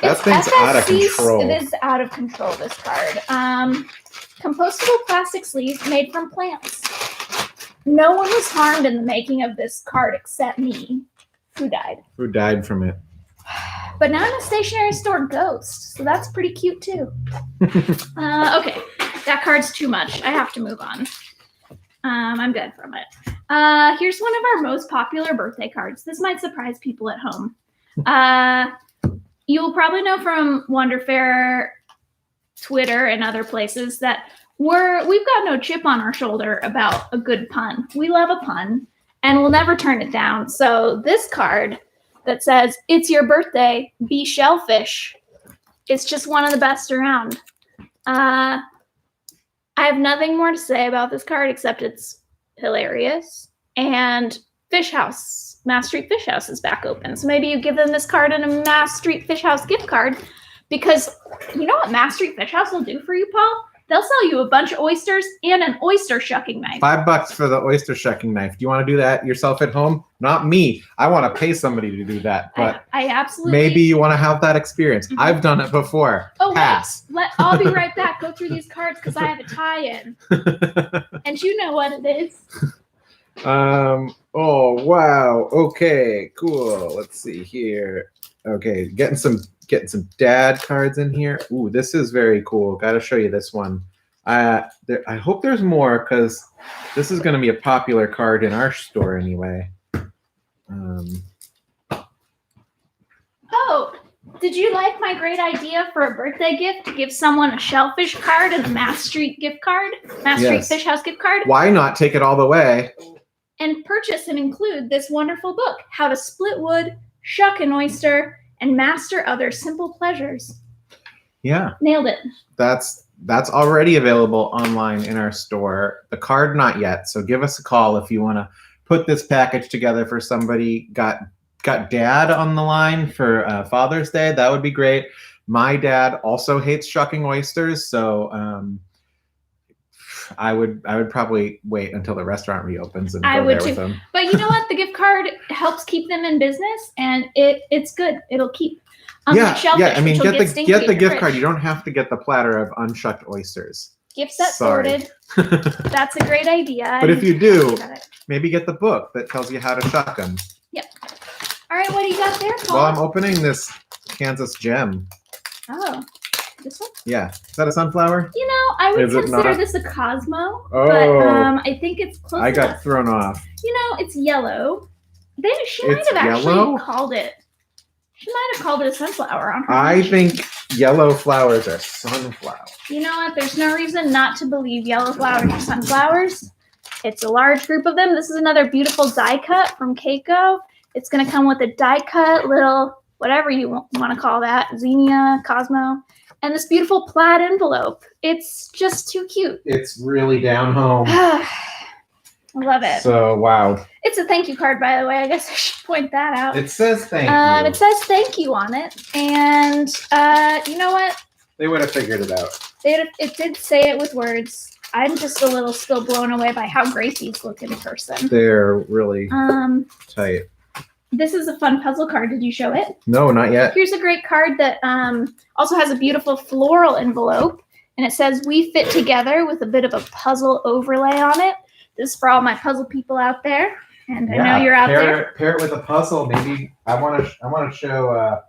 That thing's out of FSC control. It is out of control, this card. Compostable plastic sleeves made from plants. No one was harmed in the making of this card except me, who died. Who died from it? But now I'm a stationery store ghost, so that's pretty cute too. Okay, that card's too much. I have to move on. I'm good from it. Here's one of our most popular birthday cards. This might surprise people at home. you'll probably know from Wonderfair, Twitter, and other places that we've got no chip on our shoulder about a good pun. We love a pun, and we'll never turn it down. So this card that says, "It's your birthday, be shellfish," it's just one of the best around. I have nothing more to say about this card except it's hilarious. And Fish House, Mass Street Fish House is back open. So maybe you give them this card and a Mass Street Fish House gift card, because you know what Mass Street Fish House will do for you, Paul? They'll sell you a bunch of oysters and an oyster shucking knife. $5 for the oyster shucking knife. Do you want to do that yourself at home? Not me. I want to pay somebody to do that. But I absolutely. maybe you want to have that experience. Mhm. I've done it before. Oh, Pass. wait. I'll be right back. Go through these cards because I have a tie-in. And you know what it is. Oh wow. Okay, cool. Let's see here. Okay, getting some dad cards in here. Ooh, this is very cool. Got to show you this one. I hope there's more, because this is going to be a popular card in our store anyway. Oh, did you like my great idea for a birthday gift to give someone a shellfish card and a Mass Street gift card? Mass Street Yes. Fish House gift card? Why not take it all the way? And purchase and include this wonderful book, How to Split Wood, Shuck an Oyster, and Master Other Simple Pleasures. Yeah, Nailed it. that's already available online in our store. The card not yet, so give us a call if you want to put this package together for somebody. Got dad on the line for Father's Day. That would be great. My dad also hates shucking oysters, so I would probably wait until the restaurant reopens and I go would there with too. them. But you know what? The gift card helps keep them in business, and it's good. It'll keep. Yeah. Shellfish, I mean, which will get stinky the in the gift card. fridge. You don't have to get the platter of unshucked oysters. Gift set Sorry. sorted. That's a great idea. But if you do, About it. maybe get the book that tells you how to shuck them. All right, what do you got there, Paul? Well, I'm opening this Kansas gem. Oh, this one? Yeah. Is that a sunflower? You know, I would Is it consider not? this a Cosmo, Oh. but I think it's close I got enough. thrown off. You know, it's yellow. She might It's have actually yellow? called it. She might have called it a sunflower on her. I think yellow flowers are sunflowers. You know what? There's no reason not to believe yellow flowers are sunflowers. It's a large group of them. This is another beautiful die cut from Keiko. It's going to come with a die cut little, whatever you want to call that, Xenia, Cosmo, and this beautiful plaid envelope. It's just too cute. It's really down home. I love it. So, wow. It's a thank you card, by the way. I guess I should point that out. It says thank you. It says thank you on it. And you know what? They would have figured it out. It did say it with words. I'm just a little still blown away by how great these look in person. They're really tight. This is a fun puzzle card. Did you show it? No, not yet. Here's a great card that also has a beautiful floral envelope. And it says, "We fit together," with a bit of a puzzle overlay on it. This is for all my puzzle people out there. And I know you're out there. Pair it with a puzzle. Maybe I want to show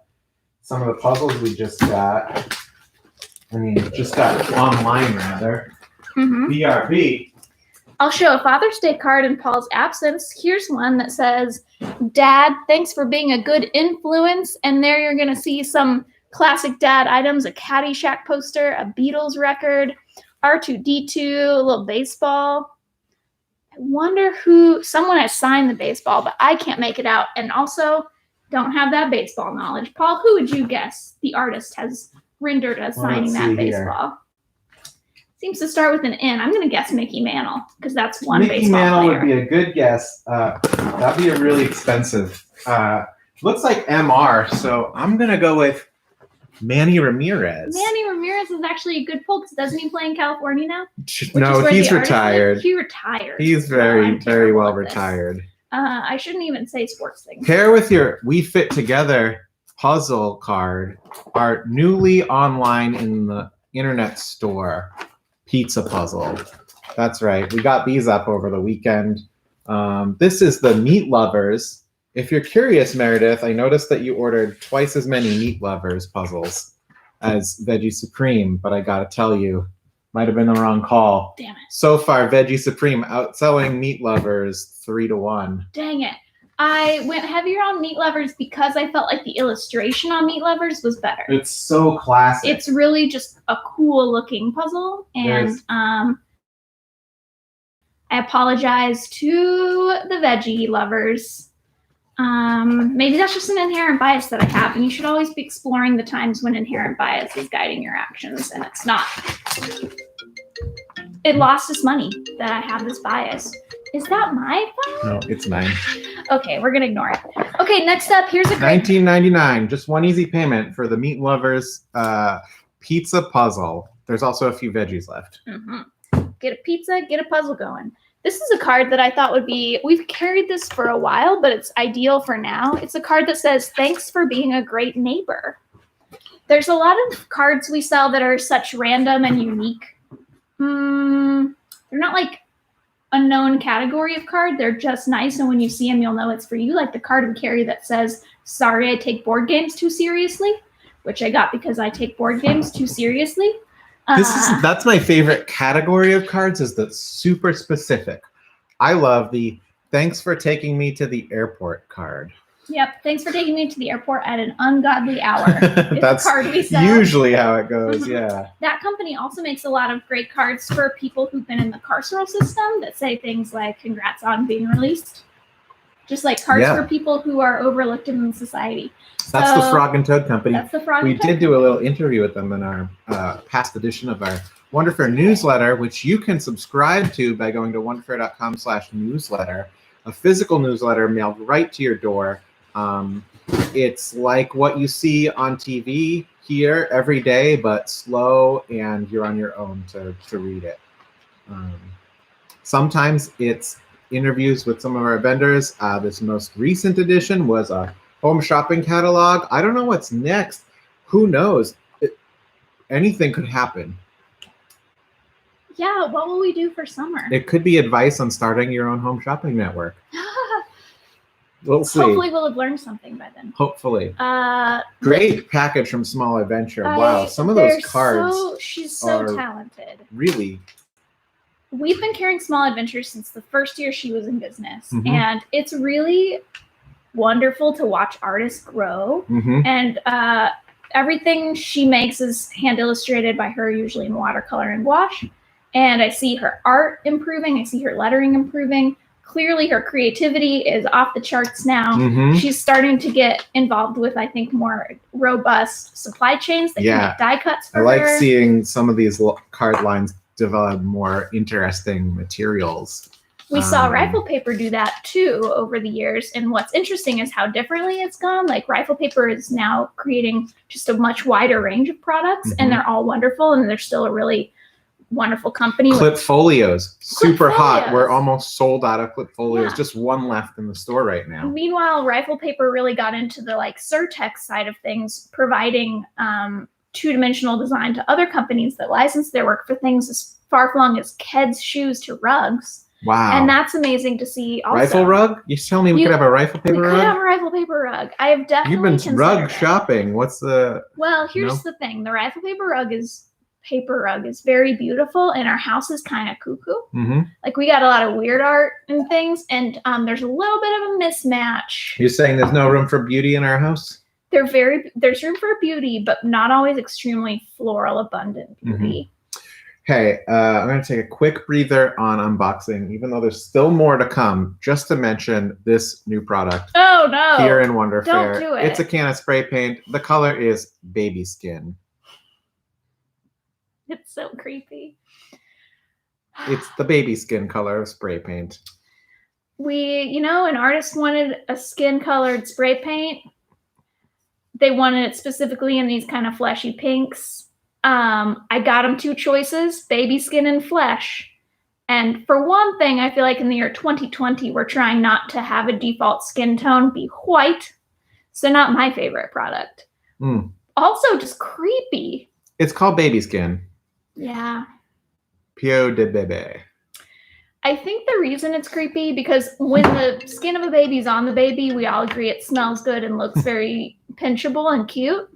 some of the puzzles we just got. I mean, just got online rather. Mm-hmm. BRB. I'll show a Father's Day card in Paul's absence. Here's one that says, "Dad, thanks for being a good influence." And there you're going to see some classic dad items, a Caddyshack poster, a Beatles record, R2-D2, a little baseball. I wonder someone has signed the baseball, but I can't make it out. And also don't have that baseball knowledge. Paul, who would you guess the artist has rendered as signing Let's that see here. baseball? Seems to start with an N. I'm going to guess Mickey Mantle, because that's one Mickey baseball Mantle player. would be a good guess. That'd be a really expensive. Looks like MR, so I'm gonna go with Manny Ramirez. Manny Ramirez is actually a good pull, because doesn't he play in California now? Which is No, where he's the artist retired. lived. He retired. He's Well, very, I'm very terrible well at this. retired. I shouldn't even say sports things. Pair with your We Fit Together puzzle card our newly online in the internet store pizza puzzle. That's right. We got these up over the weekend. This is the Meat Lovers. If you're curious, Meredith, I noticed that you ordered twice as many Meat Lovers puzzles as Veggie Supreme, but I gotta tell you, might have been the wrong call. Damn it. So far, Veggie Supreme outselling Meat Lovers 3-1. Dang it. I went heavier on Meat Lovers because I felt like the illustration on Meat Lovers was better. It's so classic. It's really just a cool looking puzzle, and I apologize to the veggie lovers. Maybe that's just an inherent bias that I have, and you should always be exploring the times when inherent bias is guiding your actions, and it's not. It lost us money that I have this bias. Is that my fault? No, it's 9. Okay, we're gonna ignore it. Okay, next up, here's a great $19.99. Just one easy payment for the Meat Lovers pizza puzzle. There's also a few veggies left. Get a pizza, get a puzzle going. This is a card that I thought would be, we've carried this for a while, but it's ideal for now. It's a card that says, thanks for being a great neighbor. There's a lot of cards we sell that are such random and unique. They're not like a known category of card. They're just nice, and when you see them, you'll know it's for you. Like the card we carry that says, sorry, I take board games too seriously, which I got because I take board games too seriously. That's my favorite category of cards, is the super specific. I love the thanks for taking me to the airport card. Yep. Thanks for taking me to the airport at an ungodly hour. That's the card we sell. Usually how it goes. Yeah. That company also makes a lot of great cards for people who've been in the carceral system that say things like congrats on being released. Just like cards for people who are overlooked in society. That's the Frog and Toad Company. That's the Frog and Toad. We did do a little interview with them in our past edition of our Wonderfair newsletter, which you can subscribe to by going to wonderfair.com/newsletter. A physical newsletter mailed right to your door. It's like what you see on TV here every day, but slow, and you're on your own to read it. Sometimes it's interviews with some of our vendors. This most recent edition was a home shopping catalog. I don't know what's next. Who knows? Anything could happen. Yeah, what will we do for summer? It could be advice on starting your own home shopping network. We'll see. Hopefully we'll have learned something by then. Hopefully. Great package from Small Adventure. Wow, some of those cards. She's so talented. Really. We've been carrying Small Adventure since the first year she was in business, and it's really wonderful to watch artists grow. And everything she makes is hand illustrated by her, usually in watercolor and gouache. And I see her art improving. I see her lettering improving. Clearly, her creativity is off the charts now. She's starting to get involved with, I think, more robust supply chains that can make die cuts for her. I like seeing some of these card lines develop more interesting materials. We saw Rifle Paper do that too over the years. And what's interesting is how differently it's gone. Like Rifle Paper is now creating just a much wider range of products, and they're all wonderful, and they're still a really wonderful company. Clip Folios, super hot. We're almost sold out of Clip Folios. Just one left in the store right now. Meanwhile, Rifle Paper really got into the like Surtex side of things, providing two-dimensional design to other companies that license their work for things as far-flung as Keds shoes to rugs. Wow. And that's amazing to see also. Rifle rug? You tell me we could have a Rifle Paper rug? We could have a Rifle Paper rug. I have definitely You've been rug shopping. What's the... Well, here's the thing. The Rifle Paper rug is very beautiful, and our house is kind of cuckoo. Like we got a lot of weird art and things, and there's a little bit of a mismatch. You're saying there's no room for beauty in our house? There's room for beauty, but not always extremely floral abundant beauty. Hey, I'm going to take a quick breather on unboxing, even though there's still more to come, just to mention this new product. Oh, no. Here in Wonderfair. Don't do it. It's a can of spray paint. The color is baby skin. It's so creepy. It's the baby skin color of spray paint. An artist wanted a skin-colored spray paint. They wanted it specifically in these kind of fleshy pinks. I got them 2 choices, baby skin and flesh. And for one thing, I feel like in the year 2020, we're trying not to have a default skin tone be white. So not my favorite product. Also just creepy. It's called baby skin. Yeah. Peau de bébé. I think the reason it's creepy because when the skin of a baby's on the baby, we all agree it smells good and looks very pinchable and cute.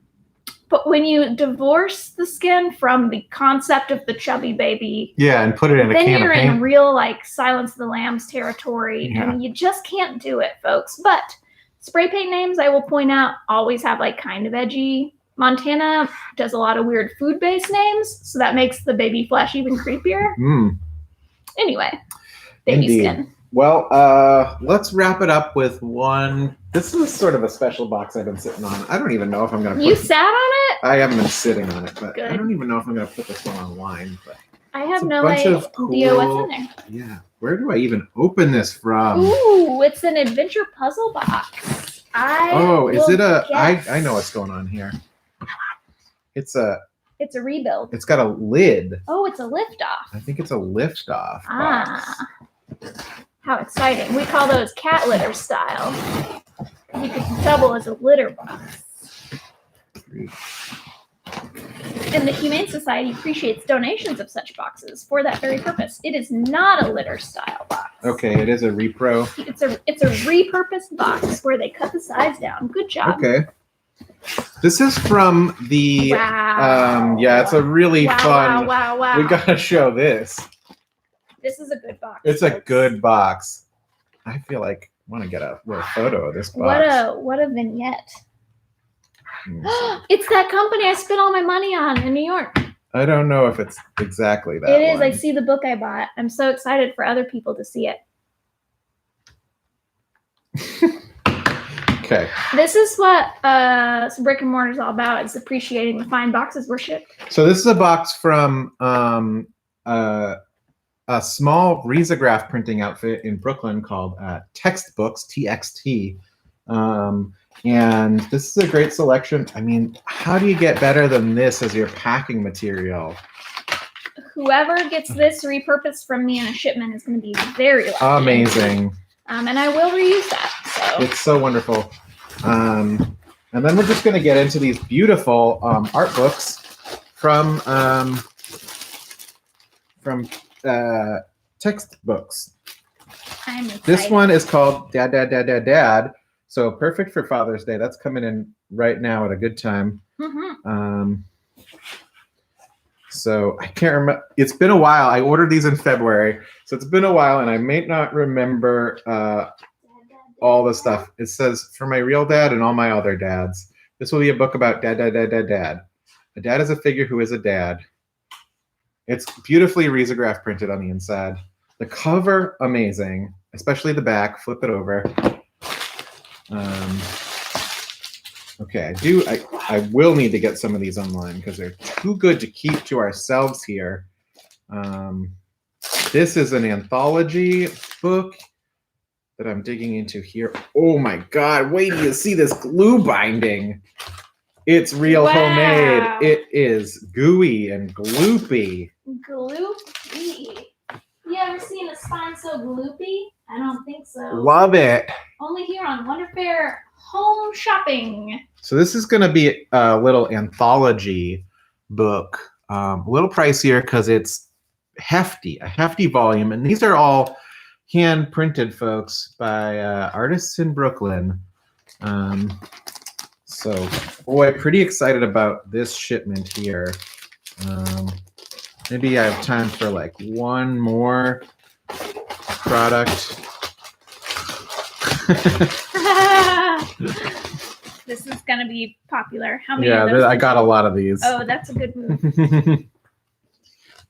But when you divorce the skin from the concept of the chubby baby, Yeah, and put it in a then can you're of paint. in real like Silence of the Lambs territory, Yeah. and you just can't do it, folks. But spray paint names, I will point out, always have like kind of edgy. Montana does a lot of weird food-based names, so that makes the baby flesh even creepier. Mm. Anyway, baby Indeed. skin. Well, let's wrap it up with one. This is sort of a special box I've been sitting on. I don't even know if I'm going to You put sat on it? I haven't been sitting on it, but I Good. don't even know if I'm going to put this one online. But I it's have a no bunch idea of cool- what's in there. yeah, where do I even open this from? Ooh, it's an adventure puzzle box. Oh, is will it a? guess. I know what's going on here. It's a. It's a rebuild. It's got a lid. Oh, it's a lift off. I think it's a lift off box. Ah, how exciting. We call those cat litter style. You could double as a litter box. And the Humane Society appreciates donations of such boxes for that very purpose. It is not a litter style box. Okay, it is a repro. It's a repurposed box where they cut the sides down. Good job. Okay. This is from the. Wow. Yeah, it's a really wow, fun. Wow, wow, wow. We gotta show this. This is a good box. It's a folks. good box. I feel like I want to get a little photo of this box. What a vignette. Let me see. It's that company I spent all my money on in New York. I don't know if it's exactly that. It is. one. I see the book I bought. I'm so excited for other people to see it. Okay, This is what brick and mortar is all about. It's appreciating the fine boxes we're shipped. so this is a box from a small risograph printing outfit in Brooklyn called Textbooks, TXT. And this is a great selection. I mean, how do you get better than this as your packing material? Whoever gets this repurposed from me in a shipment is going to be very lucky. Amazing. And I will reuse that. So It's so wonderful. And then we're just going to get into these beautiful art books from Textbooks. I'm excited. This one is called Dad, Dad, Dad, Dad, Dad. So perfect for Father's Day. That's coming in right now at a good time. Mhm. So I can't remember. It's been a while. I ordered these in February. So it's been a while and I may not remember all the stuff. It says, for my real dad and all my other dads. This will be a book about dad, dad, dad, dad, dad. A dad is a figure who is a dad. It's beautifully risograph printed on the inside. The cover, amazing. Especially the back. Flip it over. Okay, I will need to get some of these online because they're too good to keep to ourselves here. This is an anthology book that I'm digging into here. Oh my God, wait till you see this glue binding. It's real Wow. homemade. It is gooey and gloopy. Gloopy. You ever seen a spine so gloopy? I don't think so. Love it. Only here on Wonder Fair Home Shopping. So this is going to be a little anthology book, a little pricier because it's hefty, a hefty volume. And these are all hand printed, folks, by artists in Brooklyn. So, boy, pretty excited about this shipment here. Maybe I have time for like one more product. This is gonna be popular. How many? Yeah, of those I got a lot of these. Oh, that's a good move.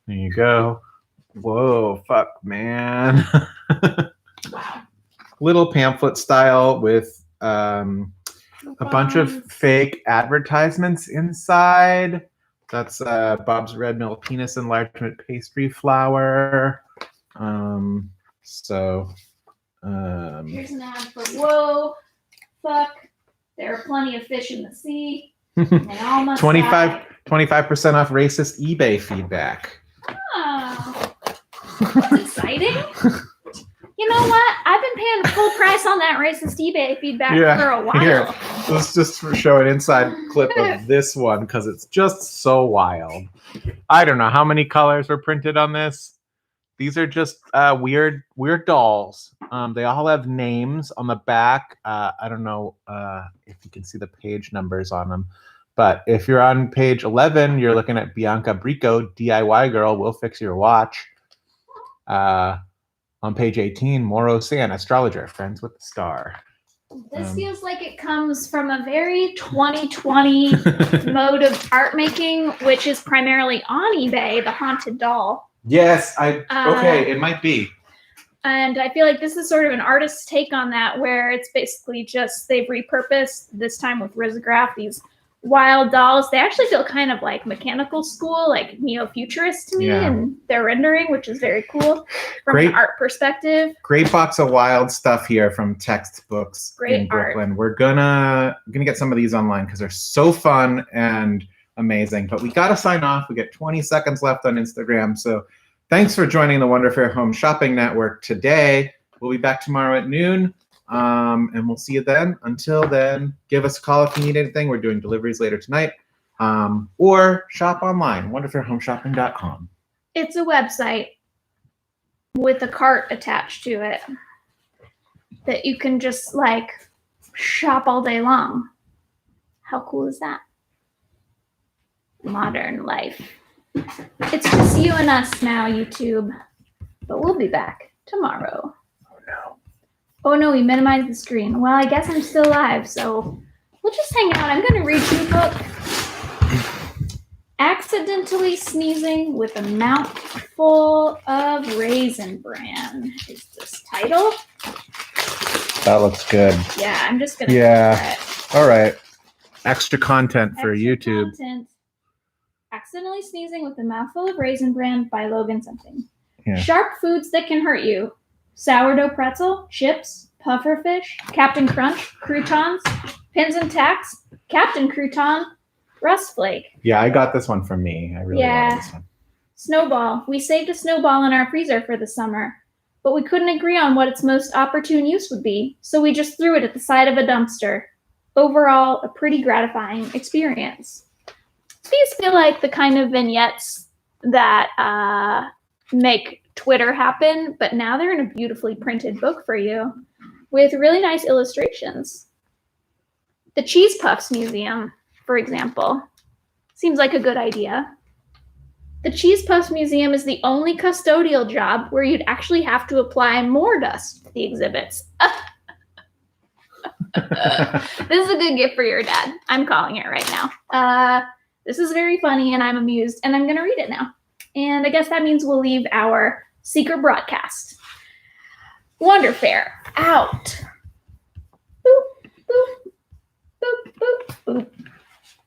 There you go. Whoa, fuck, man. Little pamphlet style with a bunch of fake advertisements inside. That's Bob's Red Mill Penis Enlargement Pastry Flour. Here's an ad for whoa, fuck. There are plenty of fish in the sea. They all must 25% off racist eBay feedback. Oh, that's exciting. You know what? I've been paying full price on that racist eBay feedback for a while. Here, let's just show an inside clip of this one because it's just so wild. I don't know how many colors were printed on this. These are just weird dolls. They all have names on the back. I don't know if you can see the page numbers on them, But if you're on page 11, you're looking at Bianca Brico, DIY Girl, We'll Fix Your Watch. On page 18, Moro San, Astrologer, Friends with the Star. This feels like it comes from a very 2020 mode of art making, which is primarily on eBay, the Haunted Doll. Yes, okay, it might be. And I feel like this is sort of an artist's take on that, where it's basically just they've repurposed, this time with risograph, these wild dolls. They actually feel kind of like mechanical school, like neo-futurist to me, and their rendering, which is very cool from an art perspective. Great box of wild stuff here from Textbooks in Brooklyn. We're gonna get some of these online because they're so fun and amazing. But we gotta sign off. We get 20 seconds left on Instagram. So thanks for joining the Wonder Fair Home Shopping Network today. We'll be back tomorrow at noon. And we'll see you then. Until then, give us a call if you need anything. We're doing deliveries later tonight. Or shop online, wonderfairhomeshopping.com. It's a website with a cart attached to it that you can just like shop all day long. How cool is that? Modern life. It's just you and us now, YouTube. But we'll be back tomorrow. Oh no, we minimized the screen. Well, I guess I'm still live, so we'll just hang out. I'm going to read you a book. Accidentally Sneezing with a Mouthful of Raisin Bran is this title. That looks good. Yeah, I'm just going to it. All right. Extra content for YouTube. Accidentally Sneezing with a Mouthful of Raisin Bran by Logan something. Yeah. Sharp foods that can hurt you. Sourdough pretzel, chips, pufferfish, Captain Crunch, croutons, pins and tacks, Captain Crouton, Rust Flake. Yeah, I got this one from me. I really wanted this one. Snowball. We saved a snowball in our freezer for the summer, but we couldn't agree on what its most opportune use would be, so we just threw it at the side of a dumpster. Overall, a pretty gratifying experience. These feel like the kind of vignettes that make Twitter happen, but now they're in a beautifully printed book for you with really nice illustrations. The Cheese Puffs Museum, for example, seems like a good idea. The Cheese Puffs Museum is the only custodial job where you'd actually have to apply more dust to the exhibits. This is a good gift for your dad. I'm calling it right now. This is very funny and I'm amused and I'm going to read it now. And I guess that means we'll leave our secret broadcast. Wonder Fair out.